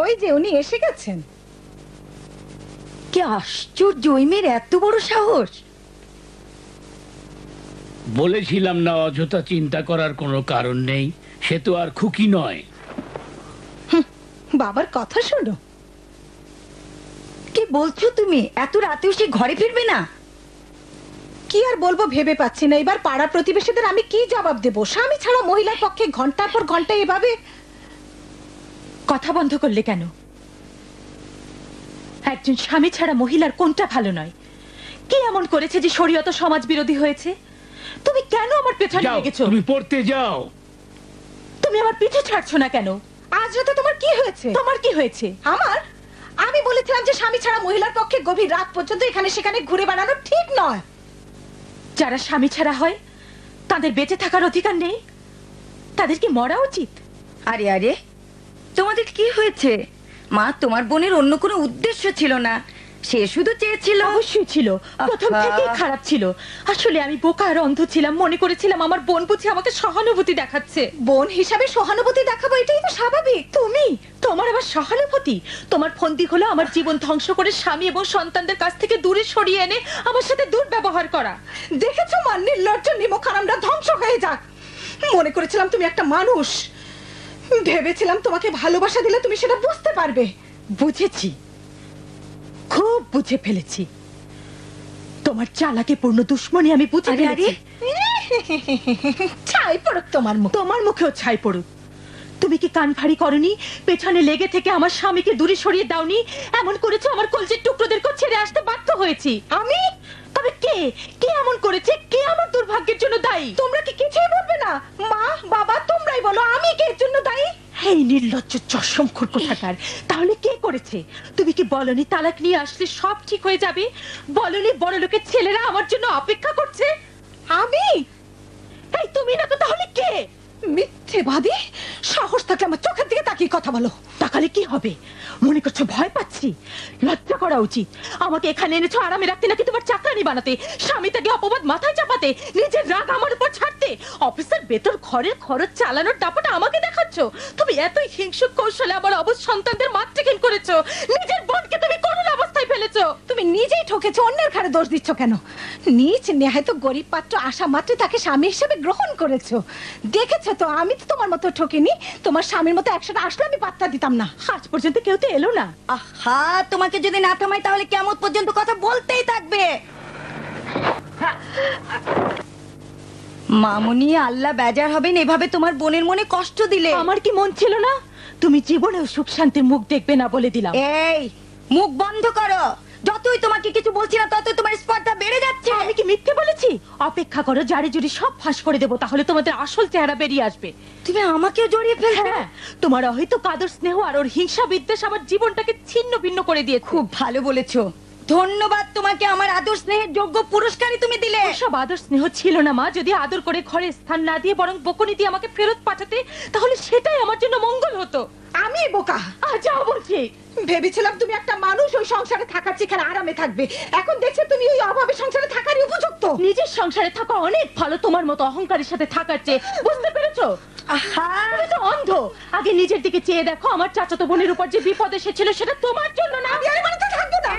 ওই যে উনি এসে গেছেন। কি আশ্চর্য, ওই মেয়ের এত বড় সাহস! বলেছিলাম না অযথা চিন্তা করার কোনো কারণ নেই, সে তো আর খুকি নয়। বাবার কথা শোনো। কি বলছো তুমি? এত রাতেও সে ঘরে ফিরবে না? কি আর বলবো ভেবে পাচ্ছি না। এবার পাড়া প্রতিবেশীদের আমি কি জবাব দেব? স্বামী ছাড়া মহিলার পক্ষে ঘন্টার পর ঘন্টা এভাবে কথা বন্ধ করলে কেন? একজন স্বামী ছাড়া মহিলার কোনটা ভালো নয়? কি এমন করেছে যে শরীয়ত সমাজ বিরোধী হয়েছে? তুমি কেন আমার পেছনে যাও, লেগেছো? তুমি পড়তে যাও। তুমি আমার পিছু ছাড়ছো না কেন? আজ রাতে তোমার কি হয়েছে? তোমার কি হয়েছে? আমার? আমি বলেছিলাম যে স্বামী ছাড়া মহিলার পক্ষে গভীর রাত পর্যন্ত এখানে সেখানে ঘুরে বেড়ানো ঠিক নয়। যারা স্বামী ছাড়া হয় তাদের বেঁচে থাকার অধিকার নেই? তাদের কি মরা উচিত? আরে আরে, তোমাদের কি হয়েছে? মা, তোমার বোনের অন্য কোনো উদ্দেশ্য ছিল না, সে শুধু চেয়েছিল। অবশ্যই ছিল, প্রথম থেকেই খারাপ ছিল। আসলে আমি বোকা আর অন্ধ ছিলাম, মনে করেছিলাম আমার বোন বুঝি আমাকে সহানুভূতি দেখাচ্ছে। বোন হিসাবে সহানুভূতি দেখাবো, এটাই তো স্বাভাবিক। তুমি, তোমার আবার সহানুভূতি? তোমার ফন্দি হলো আমার জীবন ধ্বংস করে স্বামী এবং সন্তানদের কাছ থেকে দূরে সরিয়ে এনে আমার সাথে দুর্ব্যবহার করা। দেখেছো মা, নির্লজ্জ নিমখারামরা ধ্বংস হয়ে যাক। মনে করেছিলাম তুমি একটা মানুষ, ভেবেছিলাম তোমাকে ভালোবাসা দিলে তুমি সেটা বুঝতে পারবে। বুঝেছি, খুব বুঝে ফেলেছি। তোমার চালাকি পূর্ণ দুশ্মনী আমি বুঝে ফেলেছি। ছাই পড়ুক তোমার মুখ। তোমার মুখেও ছাই পড়ুক। তুমি কি কান ফাড়ি করনি? পেছনে লেগে থেকে আমার স্বামীকে দূরে সরিয়ে দাওনি? এমন করেছো আমার কলজের টুকরোদেরকে ছেড়ে আসতে বাধ্য হয়েছি আমি। তবে কে কে এমন করেছে? কে আমার দুর্ভাগ্যের জন্য দায়ী? তোমরা কি কিছুই বলবে না? মা বাবা তোমরাই বলো, আমি কে এর জন্য দায়ী? এই নির্লজ্জ চশমখোর কোথাকার! তাহলে কে করেছে? তুমি কি বলনি তালাক নিয়ে আসলে সব ঠিক হয়ে যাবে? বলনি বড় লোকের ছেলেরা আমার জন্য অপেক্ষা করছে? আমি? এই তুমি না তো, তাহলে কে? মিথ্যেবাদী! সাহস থাকলে আমার চোখের দিকে তাকিয়ে কথা বলো। তাকালে কি হবে? মনে করছো ভয় পাচ্ছি? লজ্জা করা উচিত। আমাকে এখানে এনেছো আরামে রাখতে নাকি তোমার চাকরানি বানাতে? স্বামী তাকে অপবাদ মাথায় চাপাতে, নিজের রাগ আমার উপর ছাড়তে? অফিসের বেতন ঘরের খরচ চালানোর দাপটা আমাকে দেখাচ্ছ? তুমি এতই হিংসুক কৌশলে আমার অবশ সন্তানদের মাতৃহীন করেছো। নিজের বোনকে তুমি করুণ অবস্থায় ফেলেছো। তুমি নিজেই ঠকেছো, অন্যের ঘাড়ে দোষ দিচ্ছ কেন? নিজ নেহায়তো গরিব পাত্র আসা মাত্র তাকে স্বামী হিসেবে গ্রহণ করেছো। দেখেছো তো, আমি তো তোমার মতো ঠকিনি। তোমার স্বামীর মতো একসাথে আসলে আমি পাত্তা দিতাম না। আজ পর্যন্ত কেউ তো এলো না। আহা, তোমাকে যদি না থামাই তাহলে কেমন পর্যন্ত কথা বলতেই থাকবে। মামুনি, আল্লাহ বেজার হবেন এভাবে তোমার বোনের মনে কষ্ট দিলে। আমার কি মন ছিল না? তুমি জীবনেও সুখ শান্তির মুখ দেখবে না বলে দিলাম। এই, মুখ বন্ধ করো। যতই তোমাকে কিছু বলছি না ততই তোমার স্পর্ধা বেড়ে যাচ্ছে। আমি কি মিথ্যে বলেছি? অপেক্ষা করো, জারি জুরি সব ফাঁস করে দেবো, তাহলে তোমাদের আসল চেহারা বেরিয়ে আসবে। তুমি আমাকেও জড়িয়ে ফেলবে? হ্যাঁ, তোমার অহৈত কাদর স্নেহ আর ওর হিংসা বিদ্বেষ আমার জীবনটাকে ছিন্ন ভিন্ন করে দিয়ে। খুব ভালো বলেছো, ধন্যবাদ তোমাকে। আমার আদর স্নেহের যোগ্য পুরস্কারই তুমি দিলে। সব আদর স্নেহ ছিল না মা। যদি আদর করে ঘরে স্থান না দিয়ে বরং বকুনি দিয়ে আমাকে ফেরত পাঠাতে, তাহলে সেটাই আমার জন্য মঙ্গল হতো। আমি বোকা? যাও বলছি। ভেবেছিলাম তুমি একটা মানুষ, ওই সংসারে থাকার যেখানে আরামে থাকবে। এখন দেখছো তুমি ওই অভাবে সংসারে থাকারই উপযুক্ত। নিজের সংসারে থাকা অনেক ভালো তোমার মতো অহংকারের সাথে থাকার চেয়ে। বুঝতে পেরেছো? তুমি তো অন্ধ। আগে নিজের দিকে চেয়ে দেখো। আমার চাচাতো বোনের উপর যে বিপদ এসেছিল সেটা তোমার জন্য না। আমি আর বাড়িতে থাকবো না।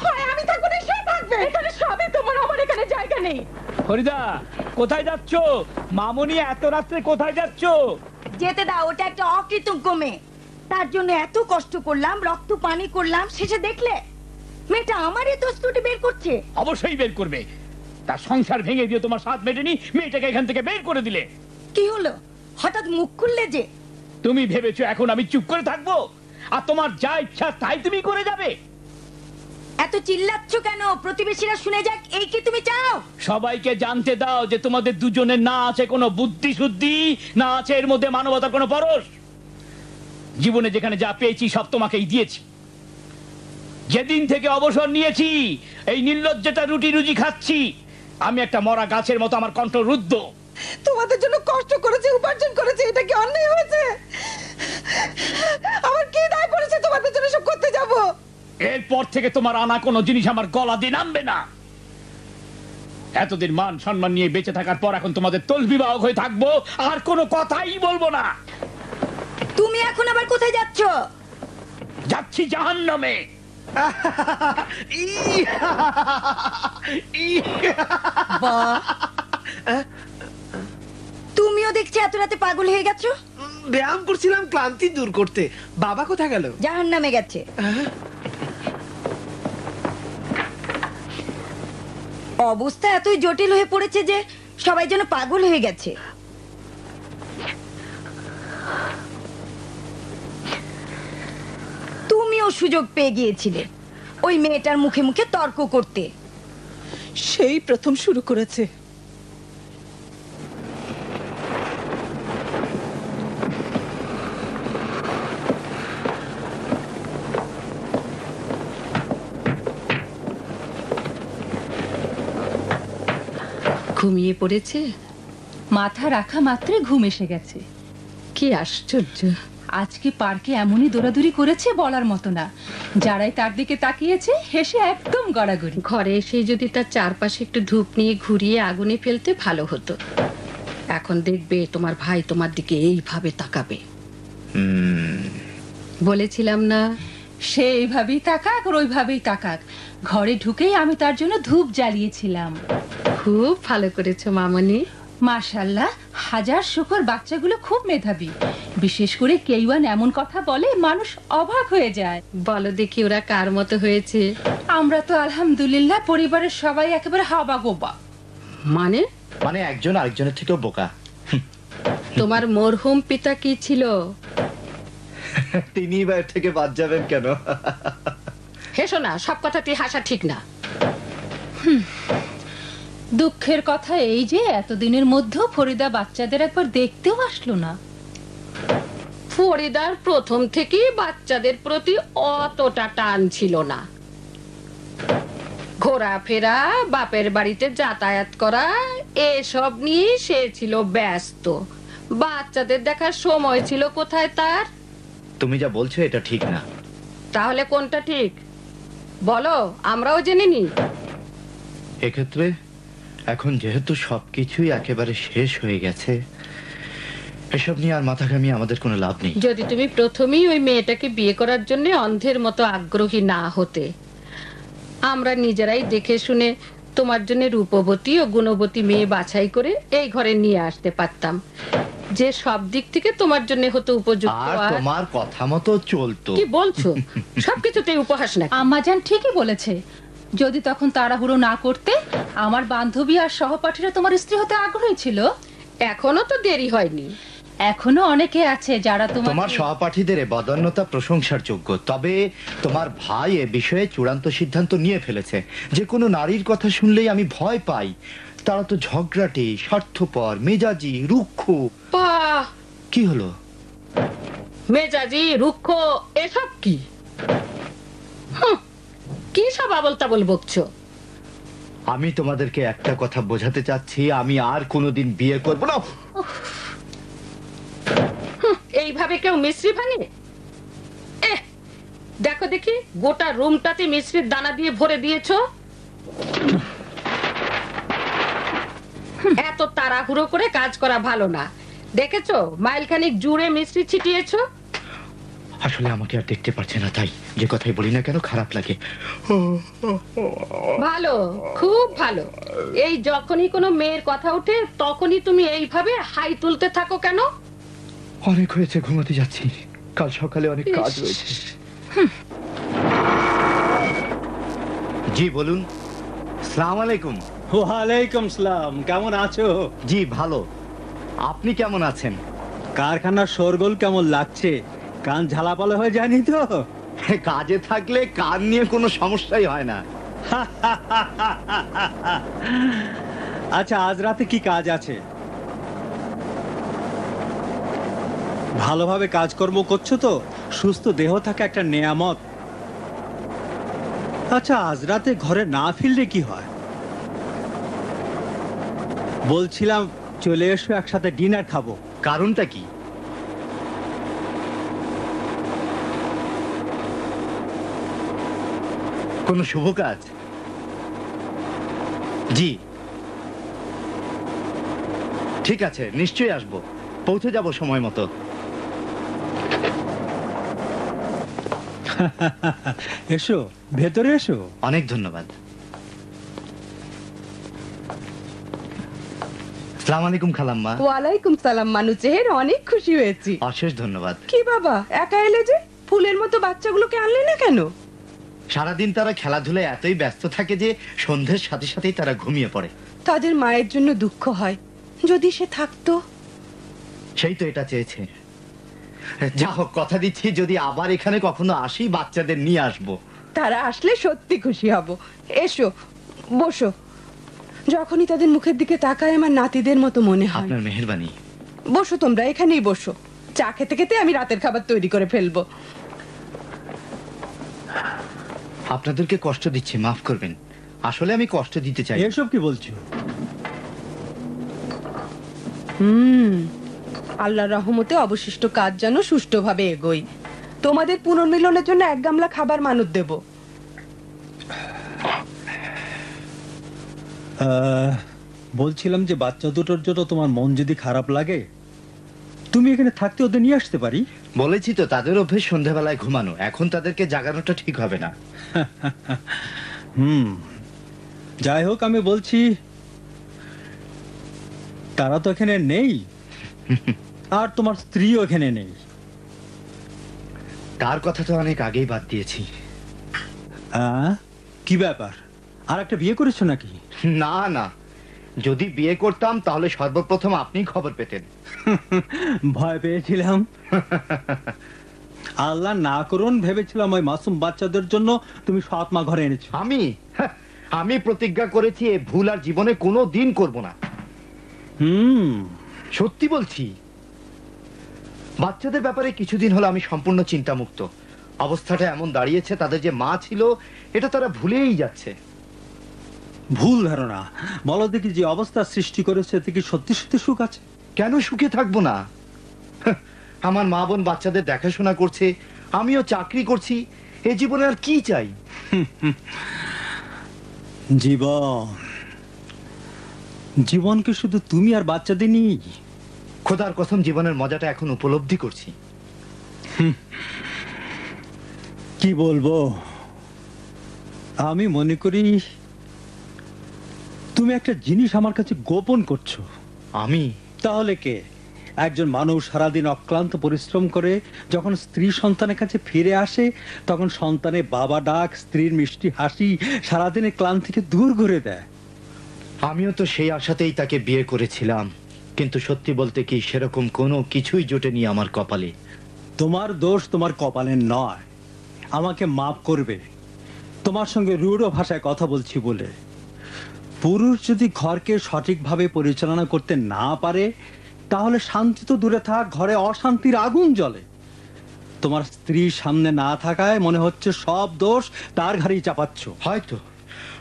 হয় আমি থাকবো না, সে থাকবে। এখানে সবই তোমার, আমার এখানে জায়গা নেই। ফরিদা, কোথায় যাচ্ছ? মামুনি, এত রাত্রে কোথায় যাচ্ছ? যেতে দাও, ওটা একটা অকৃতজ্ঞ মেয়ে। তার জন্য এত কষ্ট করলাম, রক্ত পানি করলাম, শেষে দেখলে মেয়েটা আমারই দোষ ত্রুটি বের করছে। অবশ্যই বের করবে। তার সংসার ভেঙে দিয়ে তোমার সাথ মেটেনি, মেয়েটাকে এখান থেকে বের করে দিলে। কি হলো, হঠাৎ মুখ খুললে যে? তুমি ভেবেছো এখন আমি চুপ করে থাকবো আর তোমার যা ইচ্ছা তাই তুমি করে যাবে? এত চিল্লাচ্ছ কেন? প্রতিবেশীরা শুনে যাক, এই কি তুমি চাও? সবাইকে জানতে দাও যে তোমাদের দুজনের না আছে কোনো বুদ্ধি শুদ্ধি, না আছে এর মধ্যে মানবতার কোনো পরশ। জীবনে যেখানে যা পেয়েছি সব তোমাকেই দিয়েছি। যেদিন থেকে অবসর নিয়েছি এই নির্লজ্জতা রুটি রুজি খাচ্ছি। আমি একটা মরা গাছের মতো, আমার কণ্ঠ রুদ্ধ। তোমাদের জন্য কষ্ট করেছে, উপার্জন করেছে, এটা কি অন্যায় হয়েছে? আমার কি দায় পড়েছে তোমাদের জন্য সব করতে যাব? এরপর থেকে তোমার আনা কোনো জিনিস আমার গলা দিয়ে নামবে না। এতদিন মান সম্মান নিয়ে বেঁচে থাকার পর এখন তোমাদের তলবিবাহ হয়ে থাকবো, আর কোনো কথাই বলবো না। তুমি এখন আবার কোথায় যাচ্ছ? যাচ্ছি জাহান্নামে। তুমিও দেখছি এত রাতে পাগল হয়ে গেছো। ব্যায়াম করছিলাম ক্লান্তি দূর করতে। বাবা কোথায় গেল? জাহান্নামে গেছে। অবস্থা এতই জটিল হয়ে পড়েছে যে সবাই যেন পাগল হয়ে গেছে। তুমিও সুযোগ পেয়ে গিয়েছিলে ওই মেয়েটার মুখে মুখে তর্ক করতে। সেই প্রথম শুরু করেছে। ঘুমিয়ে পড়েছে? মাথা রাখা মাত্রই ঘুম এসে গেছে। কি আশ্চর্য! আজকে পার্কে এমনই দৌড়াদৌড়ি করেছে বলার মতো না। যারাই তার দিকে তাকিয়েছে হেসে একদম গড়াগড়ি। ঘরে এসে যদি তার চারপাশে একটু ধূপ নিয়ে ঘুরিয়ে আগুনে ফেলতে ভালো হতো। এখন দেখবে তোমার ভাই তোমার দিকে এইভাবে তাকাবে। বলেছিলাম না? সে এইভাবেই তাকাক আর ওইভাবেই তাকাক, ঘরে ঢুকেই আমি তার জন্য ধূপ জ্বালিয়েছিলাম। খুব ভালো করেছো মামনি। মাশাআল্লাহ, হাজার শুকর, বাচ্চাগুলো খুব মেধাবী। বিশেষ করে কেইওয়ান এমন কথা বলে মানুষ অবাক হয়ে যায়। বলো দেখি ওরা কার মতো হয়েছে? আমরা তো আলহামদুলিল্লাহ পরিবারের সবাই একেবারে হাবা গোবা। মানে? মানে একজন আরেকজনের থেকেও বোকা। তোমার মরহুম পিতা কি ছিল? তিনি বাইরে থেকে বাদ যাবেন কেন? হেসো না, সব কথাতেই হাসা ঠিক না। দুঃখের কথা এই যে এতদিনের মধ্যেও ফরিদা বাচ্চাদের একবার দেখতেও আসলো না। ফরিদার প্রথম থেকেই বাচ্চাদের প্রতি অতটা টান ছিল না। ঘোরাফেরা, বাপের বাড়িতে যাতায়াত করা, এসব নিয়ে সে ছিল ব্যস্ত। বাচ্চাদের দেখার সময় ছিল কোথায় তার? তুমি যা বলছো এটা ঠিক না। তাহলে কোনটা ঠিক বলো, আমরাও জেনে নি। এক্ষেত্রে এখন যেহেতু সবকিছুই একেবারে শেষ হয়ে গেছে, এসব নিয়ে আর মাথা ঘামিয়ে আমাদের কোনো লাভ নেই। যদি তুমি প্রথমেই ওই মেয়েটাকে বিয়ে করার জন্য অন্ধের মতো আগ্রহী না হতে, আমরা নিজেরাই দেখে শুনে তোমার জন্য রূপবতী ও গুণবতী মেয়ে বাছাই করে এই ঘরে নিয়ে আসতে পারতাম, যে সব দিক থেকে তোমার জন্য হতো উপযুক্ত। আর তোমার কথা মতো চলতো। কি বলছো? সবকিছুতেই উপহাস না। আম্মাজান ঠিকই বলেছে। যদি তখন তাড়াহুড়ো না করতে, আমার বান্ধবী আর সহপাঠীরা তোমার স্ত্রী হতে আগ্রহী ছিল। এখনো তো দেরি হয়নি। এখনো অনেকে আছে যারা তোমার সহপাঠীদের বদান্যতা প্রশংসার যোগ্য। তবে তোমার ভাই এ বিষয়ে চূড়ান্ত সিদ্ধান্ত নিয়ে ফেলেছে। যে কোনো নারীর কথা শুনলেই আমি ভয় পাই। তারা তো ঝগড়াটে, স্বার্থপর, মেজাজি, রুক্ষ। কি হলো? মেজাজি, রুক্ষ এসব কি? কি সব আবল তাবল বকছো? আমি তোমাদেরকে একটা কথা বোঝাতে চাচ্ছি, আমি আর কোনোদিন বিয়ে করব না। এইভাবে কেউ মিশ্রি ভাঙে? দেখো দেখি, গোটা রুমটাতে মিশ্রির দানা দিয়ে ভরে দিয়েছো। এত তাড়াহুড়ো করে কাজ করা ভালো না। দেখেছো মাইলখানিক জুড়ে মিশ্রি ছিটিয়েছো। আসলে আমাকে আর দেখতে পারছে না, তাই যে কথাই বলি না কেন খারাপ লাগে। ভালো, খুব ভালো। এই যখনই কোনো মেয়ের কথা ওঠে তখনই তুমি এইভাবে হাই তুলতে থাকো কেন? অনেক হয়েছে, ঘুমাতে যাচ্ছি। কাল সকালে অনেক কাজ রয়েছে। জি বলুন। আসসালামু আলাইকুম। ওয়ালাইকুম সালাম। কেমন আছো? জি ভালো। আপনি কেমন আছেন? কারখানার শোরগোল কেমন লাগছে? কান ঝালাপালা হয়ে যায়নি তো? কাজে থাকলে কান নিয়ে কোনো সমস্যাই হয় না। আচ্ছা, আজ রাতে কি কাজ আছে? ভালোভাবে কাজকর্ম করছো তো? সুস্থ দেহ থাকা একটা নেয়ামত। আচ্ছা, আজ রাতে ঘরে না ফিরলে কি হয়? বলছিলাম চলে এসো, একসাথে ডিনার খাবো। কারণটা কি? কোনো শুভ কাজ? জি ঠিক আছে, নিশ্চয়ই আসবো। পৌঁছে যাব সময় মতো। এসো, ভেতরে এসো। অনেক ধন্যবাদ। আসসালামু আলাইকুম খালাম্মা। ওয়ালাইকুম সালাম মানু চেহের, অনেক খুশি হয়েছি। অশেষ ধন্যবাদ। কি বাবা, একা এলে যে? ফুলের মতো বাচ্চাগুলোকে আনলে না কেন? সারাদিন তারা খেলাধুলায় এতই ব্যস্ত থাকে যে সন্ধ্যের সাথে সাথেই তারা ঘুমিয়ে পড়ে। তাদের মায়ের জন্য দুঃখ হয়, যদি সে থাকতো। সেই তো এটা চেয়েছে। যা হোক, কথা দিচ্ছি যদি আবার এখানে কখনো আসি বাচ্চাদের নিয়ে আসবো। তারা আসলে সত্যি খুশি হব। এসো, বসো। যখনই তাদের মুখের দিকে তাকায় আমার নাতিদের মতো মনে হয়। আপনার মেহেরবানি। বসো তোমরা, এখানেই বসো। চা খেতে খেতে আমি রাতের খাবার তৈরি করে ফেলবো। আপনাদেরকে কষ্ট দিচ্ছি, মাফ করবেন। আসলে আমি কষ্ট দিতে চাই। এসব কি বলছো? আল্লাহর রহমতে অবশিষ্ট কাজ যেন সুষ্ঠুভাবে এগোই। তোমাদের পুনর্মিলনের জন্য এক গামলা খাবার মানত দেব। বলছিলাম যে বাচ্চা দুটোর জন্য তোমার মন যদি খারাপ লাগে, তুমি এখানে থাকতে ওদের নিয়ে আসতে পারি। বলেছি তো, তাদের অভ্যেস সন্ধ্যাবেলায় ঘুমানো। এখন তাদেরকে জাগানোটা ঠিক হবে না। যাই হোক, আমি বলছি তারা তো এখানে নেই, আর তোমার স্ত্রীও এখানে নেই। তার কথা তো অনেক আগেই বাদ দিয়েছি। কি ব্যাপার, আর একটা বিয়ে করেছো নাকি? না না, যদি বিয়ে করতাম তাহলে সর্বপ্রথম আপনি খবর পেতেন। ভয় পেয়েছিলাম। আল্লাহ না করুন, ভেবেছিলাম ওই মাসুম বাচ্চাদের জন্য তুমি সৎ মা ঘরে এনেছো। আমি প্রতিজ্ঞা করেছি এ ভুল আর জীবনে কোনো দিন করব না। সত্যি বলছি, বাচ্চাদের ব্যাপারে কিছুদিন হলো আমি সম্পূর্ণ চিন্তামুক্ত। অবস্থাটা এমন দাঁড়িয়েছে, তাদের যে মা ছিল এটা তারা ভুলেই যাচ্ছে। ভুল ধারণা। বলো দেখি, যে অবস্থা সৃষ্টি করেছে এতে কি সত্যি সত্যি সুখ আছে? কেন সুখে থাকবো না? আমার মা বোন বাচ্চাদের দেখাশোনা করছে, আমিও চাকরি করছি। এই জীবনে আর কি চাই? জীবনকে শুধু তুমি আর বাচ্চাদের নিয়ে। খোদার কসম, জীবনের মজাটা এখন উপলব্ধি করছি। কি বলবো, আমি মনে করি তুমি একটা জিনিস আমার কাছে গোপন করছো। আমি? তাহলে কে? একজন মানুষ সারাদিন অক্লান্ত পরিশ্রম করে যখন স্ত্রী সন্তানের কাছে ফিরে আসে, তখন সন্তানের বাবা ডাক, স্ত্রীর মিষ্টি হাসি সারাদিনের ক্লান্তিকে দূর করে দেয়। আমিও তো সেই আশাতেই তাকে বিয়ে করেছিলাম, কিন্তু সত্যি বলতে কি সেরকম কোনো কিছুই জোটেনি আমার কপালে। তোমার দোষ তোমার কপালের নয়। আমাকে মাফ করবে, তোমার সঙ্গে রূঢ় ভাষায় কথা বলছি বলে। পুরুষ যদি ঘরকে সঠিকভাবে পরিচালনা করতে না পারে, তাহলে শান্তি তো দূরে থাক, ঘরে অশান্তির আগুন জ্বলে। তোমার স্ত্রী সামনে না থাকায় মনে হচ্ছে সব দোষ তার ঘাড়েই চাপাচ্ছ।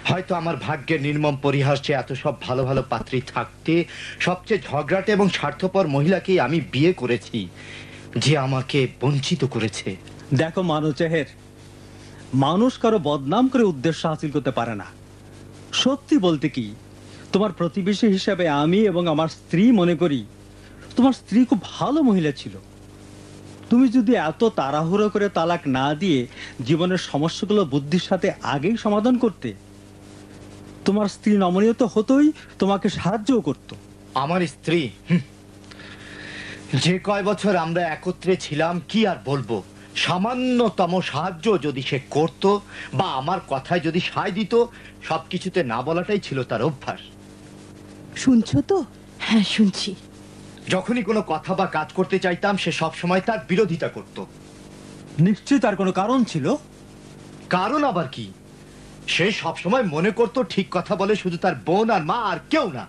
হয়তো আমার ভাগ্যের নির্মম পরিহাস যে এত সব ভালো ভালো পাত্রী থাকতে সবচেয়ে ঝগড়াটে এবং স্বার্থপর মহিলাকেই আমি বিয়ে করেছি, যে আমাকে বঞ্চিত করেছে। দেখো মানু চেহের, মানুষ কারো বদনাম করে উদ্দেশ্য হাসিল করতে পারে না। সত্যি বলতে কি, তোমার প্রতিবেশী হিসাবে আমি এবং আমার স্ত্রী মনে করি তোমার স্ত্রী খুব ভালো মহিলা ছিল। তুমি যদি এত তাড়াহুড়ো করে তালাক না দিয়ে জীবনের সমস্যাগুলো বুদ্ধির সাথে আগেই সমাধান করতে, তোমার স্ত্রী নমনীয় তো হতোই, তোমাকে সাহায্যও করত। আমার স্ত্রী? যে কয় বছর আমরা একত্রে ছিলাম, কি আর বলবো, সামান্যতম সাহায্য যদি সে করত বা আমার কথায় যদি সায় দিত, সবকিছুতে না বলাটাই ছিল তার অভ্যাস। শুনছো তো? হ্যাঁ, শুনছি। যখনই কোনো কথা বা কাজ করতে চাইতাম, সে সব সময় তার বিরোধিতা করত। নিশ্চয়ই তার কোনো কারণ ছিল। কারণ আবার কি? সে সব সময় মনে করত ঠিক কথা বলে শুধু তার বোন আর মা, আর কেউ না।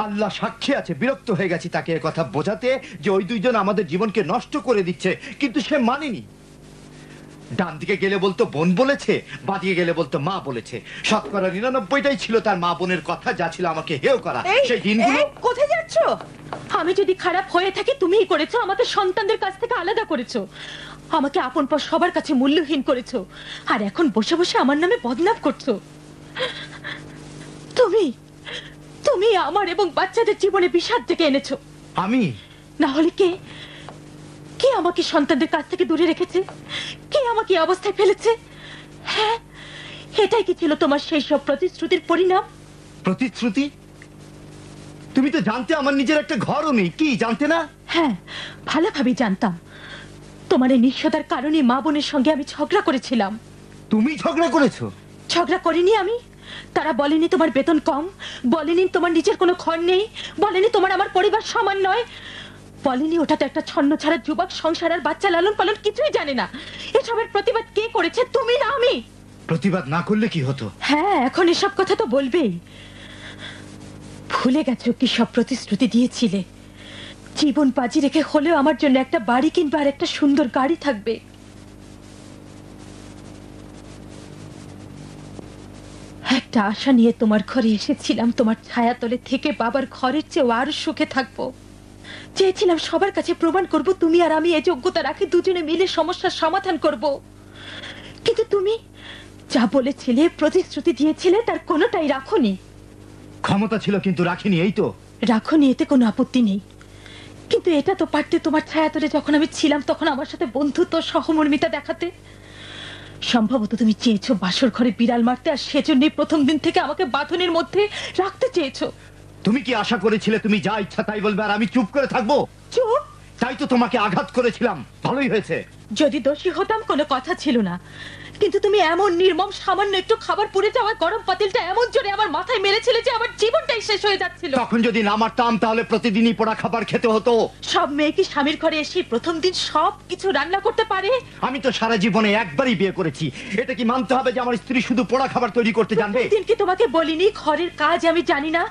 আল্লাহ সাক্ষী আছে, বিরক্ত হয়ে গেছি তাকে কথা বোঝাতে যে ওই দুইজন আমাদের জীবনকে নষ্ট করে দিচ্ছে, কিন্তু সে মানেনি। ডান দিকে গেলে বলতো বোন বলেছে, বাদিকে গেলে বলতো মা বলেছে। 99% ছিল তার মা বোনের কথা, যা ছিল আমাকে হেয় করা। সেই দিনগুলো। কোথায় যাচ্ছ? আমি যদি খারাপ হয়ে থাকি তুমিই করেছো, আমাদের সন্তানদের কাছ থেকে আলাদা করেছো, আমাকে আপন পর সবার কাছে মূল্যহীন করেছো, আর এখন বসে বসে আমার নামে বদনাম করছো। তুমি আমার এবং বাচ্চাদের জীবনে বিষাদ ডেকে এনেছো। আমি? না হলে কে? কে আমাকে সন্তানদের কাছ থেকে দূরে রেখেছে? কে আমাকে এই অবস্থায় ফেলেছে? হ্যাঁ, এটাই কি ছিল তোমার সেই সব প্রতিশ্রুতির পরিণাম? প্রতিশ্রুতি? তুমি তো জানতে আমার নিজের একটা ঘরও নেই, কি জানতে না? হ্যাঁ, ভালোভাবেই জানতাম। তোমার এই নিঃস্বতার কারণে মা বোনের সঙ্গে আমি ঝগড়া করেছিলাম। তুমি ঝগড়া করেছো? ঝগড়া করিনি আমি। তারা বলেনি তোমার বেতন কম, বলেনি তোমার নিজের কোনো ঘর নেই, বলেনি তোমার আমার পরিবার সমান নয়, বলেনি ওটা তো একটা ছন্ন ছাড়া যুবক, সংসার আর বাচ্চা লালন পালন কিছুই জানে না। এসবের প্রতিবাদ কে করেছে? তুমি না আমি? প্রতিবাদ না করলে কি হতো? হ্যাঁ, এখন এসব কথা তো বলবেই। ভুলে গেছো কি সব প্রতিশ্রুতি দিয়েছিলে? জীবন বাজি রেখে হলেও আমার জন্য একটা বাড়ি কিনবে আর একটা সুন্দর গাড়ি থাকবে। একটা আশা নিয়ে তোমার ঘরে এসেছিলাম, তোমার ছায়াতলে থেকে বাবার ঘরের চেয়েও আরো সুখে থাকবো। চেয়েছিলাম সবার কাছে প্রমাণ করব তুমি আর আমি এই যোগ্যতা রাখি দুজনে মিলে সমস্যার সমাধান করব। কিন্তু তুমি যা বলেছিলে, প্রতিশ্রুতি দিয়েছিলে, তার কোনোটাই রাখোনি। ক্ষমতা ছিল কিন্তু রাখিনি, এই তো। রাখোনি, এতে কোনো আপত্তি নেই, কিন্তু এটা তো পারতে তোমার ছায়াতলে যখন আমি ছিলাম তখন আমার সাথে বন্ধুত্ব সহমর্মিতা দেখাতে। সম্ভবত তুমি চেয়েছো বাসর ঘরে বিড়াল মারতে, আর সেজন্যই প্রথম দিন থেকে আমাকে বাঁধনের মধ্যে রাখতে চেয়েছো। তুমি কি আশা করেছিলে তুমি যা ইচ্ছা তাই বলবে আর আমি চুপ করে থাকবো? চুপ? তাই তো তোমাকে আঘাত করেছিলাম। ভালোই হয়েছে। যদি দোষী হতাম কোনো কথা ছিল না, কিন্তু তুমি এমন নির্মম, সামান্য একটু খাবার পুড়ে যাওয়া গরম পাতিলটা এমন জোরে আমার মাথায় মেরেছিলে যে আমার জীবনটাই শেষ হয়ে যাচ্ছিল। তখন যদি না মারতাম তাহলে প্রতিদিনই পোড়া খাবার খেতে হতো। সব মেয়ে কি স্বামীর ঘরে এসে প্রথম দিন সব কিছু রান্না করতে পারে? আমি তো সারা জীবনে একবারই বিয়ে করেছি। এটা কি মানতে হবে যে আমার স্ত্রী শুধু পোড়া খাবার তৈরি করতে জানবে? দিন কি তোমাকে বলিনি ঘরের কাজ আমি জানি না?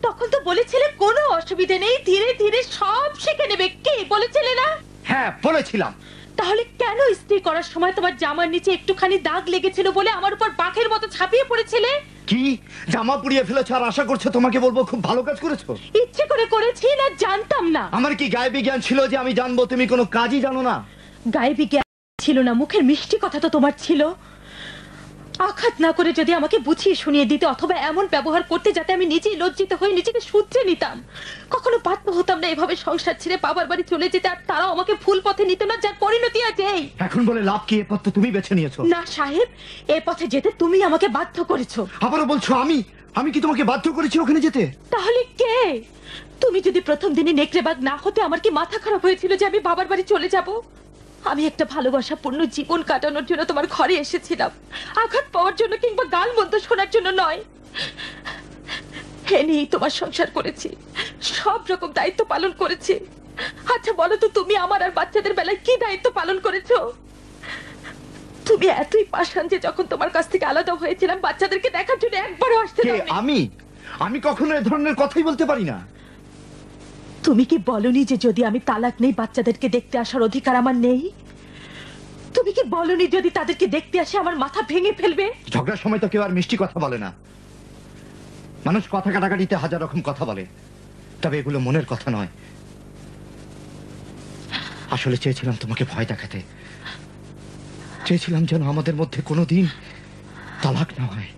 তখন তো বলেছিলে কোনো অসুবিধা নেই, ধীরে ধীরে সব শিখে নেবে। কে বলেছিলে না? হ্যাঁ, বলেছিলাম। তাহলে কেন ইস্ত্রি করার সময় তোমার জামার নিচে একটুখানি দাগ লেগেছিল বলে আমার উপর বাঘের মতো ঝাঁপিয়ে পড়েছিলে? কি জামা পুড়িয়ে ফেলেছো আর আশা করছো তোমাকে বলবো খুব ভালো কাজ করেছো? ইচ্ছে করে করেছি না জানতাম না? আমার কি গায়ে জ্ঞান ছিল যে আমি জানবো তুমি কোনো কাজই জানো না? গায়ে জ্ঞান ছিল না, মুখের মিষ্টি কথা তো তোমার ছিল। আঘাত না করে যদি আমাকে বুঝিয়ে শুনিয়ে দিতে, অথবা এমন ব্যবহার করতে যাতে আমি নিজেই লজ্জিত হয়ে নিজেকে শুধরে নিতাম, কখনো বাধ্য হতাম না এভাবে সংসার ছেড়ে বাবার বাড়ি চলে যেতে, আর তারাও আমাকে ভুল পথে নিত না, যার পরিণতি আজ এই। এখন বলে লাভ কি? এ পথ তো তুমি বেছে নিয়েছো। না সাহেব, এ পথে যেতে তুমি আমাকে বাধ্য করেছো। আবারও বলছো আমি কি তোমাকে বাধ্য করেছি ওখানে যেতে? তাহলে কে? তুমি যদি প্রথম দিনে নেকড়েবাগ না হতে আমার কি মাথা খারাপ হয়েছিল যে আমি বাবার বাড়ি চলে যাব? আমি একটা ভালোবাসাপূর্ণ জীবন কাটানোর জন্য তোমার ঘরে এসেছিলাম, আঘাত পাওয়ার জন্য কিংবা গাল মন্দ শোনার জন্য নয়। হে নিয়েই তোমার সংসার করেছি, সব রকম দায়িত্ব পালন করেছি। আচ্ছা বলো তো, তুমি আমার আর বাচ্চাদের বেলায় কি দায়িত্ব পালন করেছো? তুমি এতই পাষাণ যে যখন তোমার কাছ থেকে আলাদা হয়েছিলাম বাচ্চাদেরকে দেখার জন্য একবারও আসতে দাওনি। আমি কখনো এ ধরনের কথাই বলতে পারি না। তুমি কি বলনি যে যদি আমি তালাক নেই বাচ্চাদেরকে দেখতে আসার অধিকার আমার নেই? তুমি কি বলনি যদি তাদেরকে দেখতে আসে আমার মাথা ভেঙে ফেলবে? ঝগড়ার সময় তো কেউ আর মিষ্টি কথা বলে না। মানুষ কথা কাটাকাটিতে হাজার রকম কথা বলে, তবে এগুলো মনের কথা নয়। আসলে চেয়েছিলাম তোমাকে ভয় দেখাতে, চেয়েছিলাম যেন আমাদের মধ্যে কোনোদিন তালাক না হয়।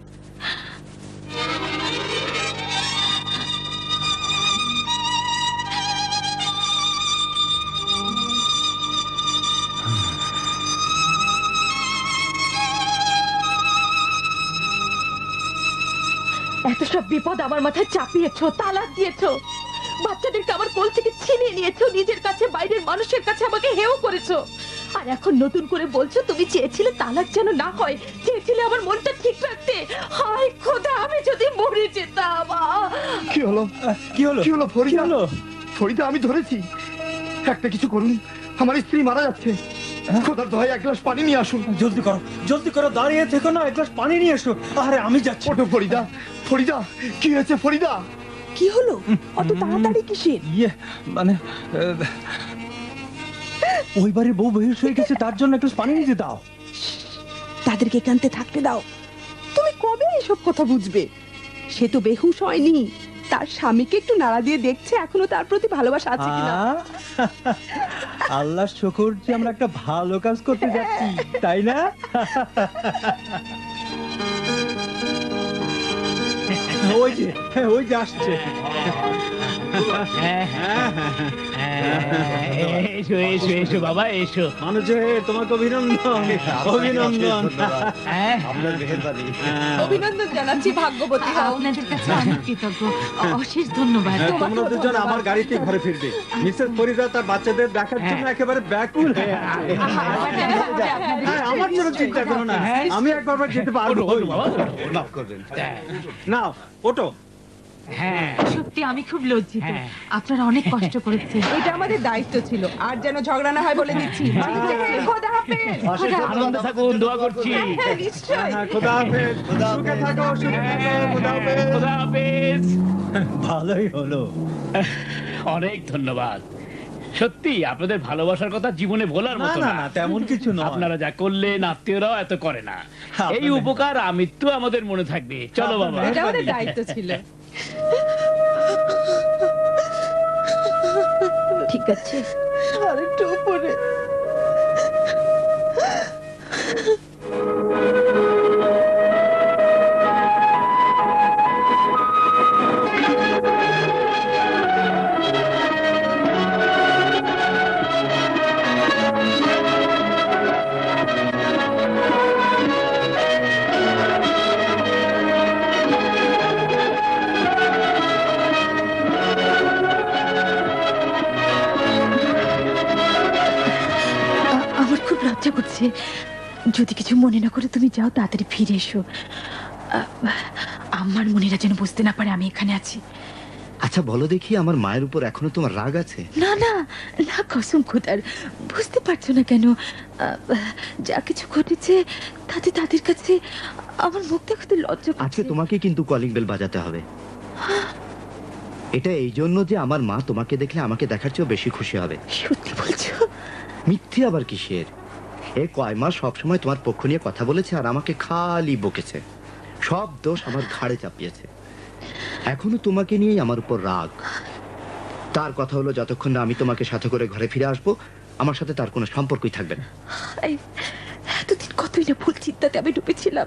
এত সব বিপদ আমার মাথায় চাপিয়েছো, তালাক দিয়েছো, বাচ্চাদেরকে আমার কোল থেকে ছিনিয়ে নিয়েছো, নিজের কাছে বাইরের মানুষের কাছে আমাকে হেও করেছো, আর এখন নতুন করে বলছো তুমি চেয়েছিলে তালাক যেন না হয়, চেয়েছিলে আমার মনটা ঠিক রাখতে। হায় খোদা, আমি যদি মরে যেতাম। কি হলো? কি হলো? কি হলো ফরিদা? ফরিদা, আমি ধরেছি। একটা কিছু করুন, আমার স্ত্রী মারা যাচ্ছে। খোদার দয়ায় এক গ্লাস পানি নিয়ে আসুন। জলদি করো, দাঁড়িয়ে থেকো না, এক গ্লাস পানি নিয়ে এসো। আরে আমি যাচ্ছি। ওঠো ফরিদা। ফরিদা, কি হয়েছে ফরিদা? কি হলো? অত তাড়াতাড়ি কিসের? মানে ওই বাড়ির বউ বেহুশ হয়ে গেছে, তার জন্য একটু পানি নিতে দাও। তাদেরকে কানতে থাকতে দাও। তুমি কবে এসব কথা বুঝবে? সে তো বেহুশ হয়নি, তার স্বামীকে একটু নাড়া দিয়ে দেখছে এখনো তার প্রতি ভালোবাসা আছে কিনা। আল্লাহর শুকর যে আমরা একটা ভালো কাজ করতে যাচ্ছি, তাই না? ওই যে আসছে। এসো এসো এসো বাবা এসো। মানুষ তোমাকে অভিনন্দন, অভিনন্দন। আপনার মেহেরবানি। অভিনন্দন জানাচ্ছি, ভাগ্যবতী হও। আপনাদের কাছে অনেক কৃতজ্ঞ, অশেষ ধন্যবাদ। তোমরা দুজন আমার গাড়িতে ঘরে ফিরবে। মিসেস ফরিদা তার বাচ্চাদের দেখার জন্য একেবারে ব্যাকুল হয়ে আছে। হ্যাঁ, আমার জন্য চিন্তা করো না, আমি একবার যেতে পারবো। মাফ করবেন। নাও ওটো। হ্যাঁ সত্যি আমি খুব লজ্জিত, আপনারা অনেক কষ্ট করেছেন। এটা আমাদের দায়িত্ব ছিল, আর যেন ঝগড়া না হয় বলে দিচ্ছি। খোদা হাফেজ। আনন্দে থাকুন, দোয়া করছি। নিশ্চয়ই। খোদা হাফেজ, সুখে থাকো, সুখে থাকো, খোদা হাফেজ। খোদা হাফেজ। ভালোই হলো। অনেক ধন্যবাদ। সত্যি আপনাদের ভালোবাসার কথা জীবনে ভোলার না মতো না না। না, তেমন কিছু নয়। আপনারা যা করলেন আত্মীয়রাও এত করে না। আপনাদের- এই উপকার আমৃত্যু আমাদের মনে থাকবে। চলো বাবা। এটা আমাদের দায়িত্ব ছিল। ঠিক আছে, আরেকটু উপরে। আমার খুব লজ্জা করছে। যদি কিছু মনে না করে তুমি যাও, তাড়াতাড়ি ফিরে এসো। আমার মনেরা যেন বুঝতে না পারে আমি এখানে আছি। আচ্ছা বলো দেখি, আমার মায়ের উপর এখনো তোমার রাগ আছে? না না না, কসম খোদার, বুঝতে পারছো না কেন? যা কিছু ঘটেছে তাতে তাদের কাছে আমার মুখ দেখাতে লজ্জা আজকে করছে। তোমাকে কিন্তু কলিং বেল বাজাতে হবে। এটা এই জন্য যে আমার মা তোমাকে দেখলে আমাকে দেখার চেয়েও বেশি খুশি হবে। সত্যি বলছো? মিথ্যে আবার কিসের? এ কয় মাস সবসময় তোমার পক্ষ নিয়ে কথা বলেছে আর আমাকে খালি বকেছে, সব দোষ আমার ঘাড়ে চাপিয়েছে। এখনো তোমাকে নিয়েই আমার উপর রাগ। তার কথা হলো যতক্ষণ না আমি তোমাকে সাথে করে ঘরে ফিরে আসবো, আমার সাথে তার কোনো সম্পর্কই থাকবে না। এতদিন কতই না ভুল চিন্তাতে আমি ডুবেছিলাম।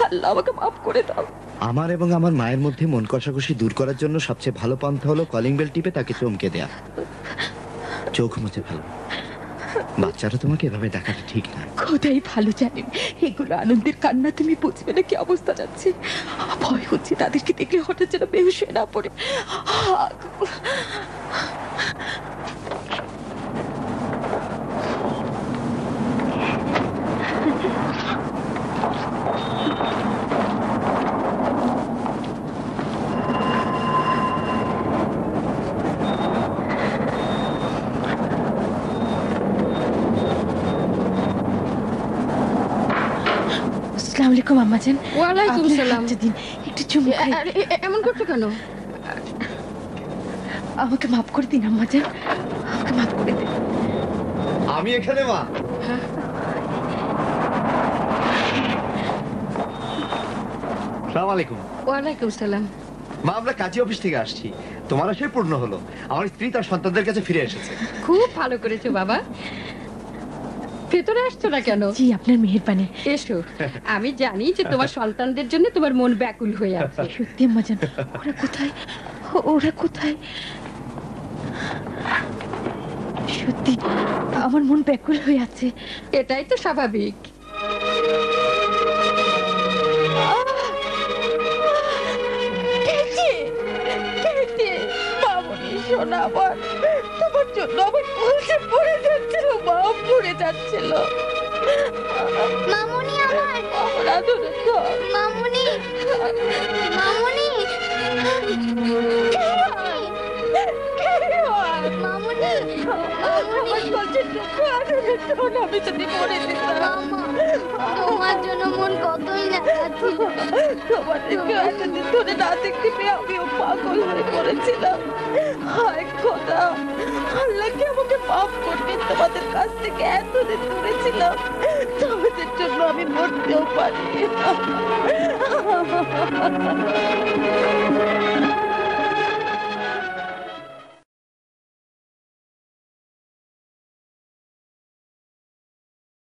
আল্লাহ আমাকে মাফ করে দাও। আমার এবং আমার মায়ের মধ্যে মন কষাকষি দূর করার জন্য সবচেয়ে ভালো পন্থা হলো কলিং বেল টিপে তাকে চমকে দেয়া, চোখ মুছে ফেলো। বাচ্চারা তোমাকে এভাবে দেখাটা ঠিক না। খোদাই ভালো জানেন এগুলো আনন্দের কান্না, তুমি বুঝবে না কি অবস্থা যাচ্ছে। ভয় হচ্ছে তাদেরকে দেখলে হঠাৎ যেন বেহুশ হয়ে না পড়ে। আসসালামু আলাইকুম আম্মাজান। ওয়ালাইকুম আপনার সালাম। হাতটা দিন, একটু চুমু খাই। এমন করছো কেন? আমাকে মাফ করে দিন আম্মাজান, আমাকে মাফ করে দিন। আমি এখানে মা। সালাম আলাইকুম। ওয়ালাইকুম সালাম। মা, আমরা কাজী অফিস থেকে আসছি। তোমার আশায় পূর্ণ হলো, আমার স্ত্রী তার সন্তানদের কাছে ফিরে এসেছে। খুব ভালো করেছো বাবা। ভেতরে আসছো না কেন? জি, আপনার মেহেরবানি। এসো, আমি জানি যে তোমার সন্তানদের জন্য তোমার মন ব্যাকুল হয়ে আছে। সত্যি আম্মাজান, ওরা কোথায়? ওরা কোথায়? সত্যি আমার মন ব্যাকুল হয়ে আছে। এটাই তো স্বাভাবিক। শোনা, আমার তোমার জন্য আমার কলসে পড়ে যাচ্ছিল, মা পড়ে যাচ্ছিল। মামুনি আমার আমার আদরের ধন। মামুনি মামুনি মামুনি আমার কলসের টুকরো আদরের ধন আমি যদি পড়ে দিতাম। তোমার জন্য মন কতই না কাঁদছিল। তোমাদেরকে এতদিন ধরে না দেখতে পেয়ে আমিও পাগল হয়ে পড়েছিলাম। হায় খোদা, আল্লাহকে আমাকে মাফ করবে। তোমাদের কাছ থেকে এতদিন দূরে ছিলাম, তোমাদের জন্য আমি মরতেও পারি।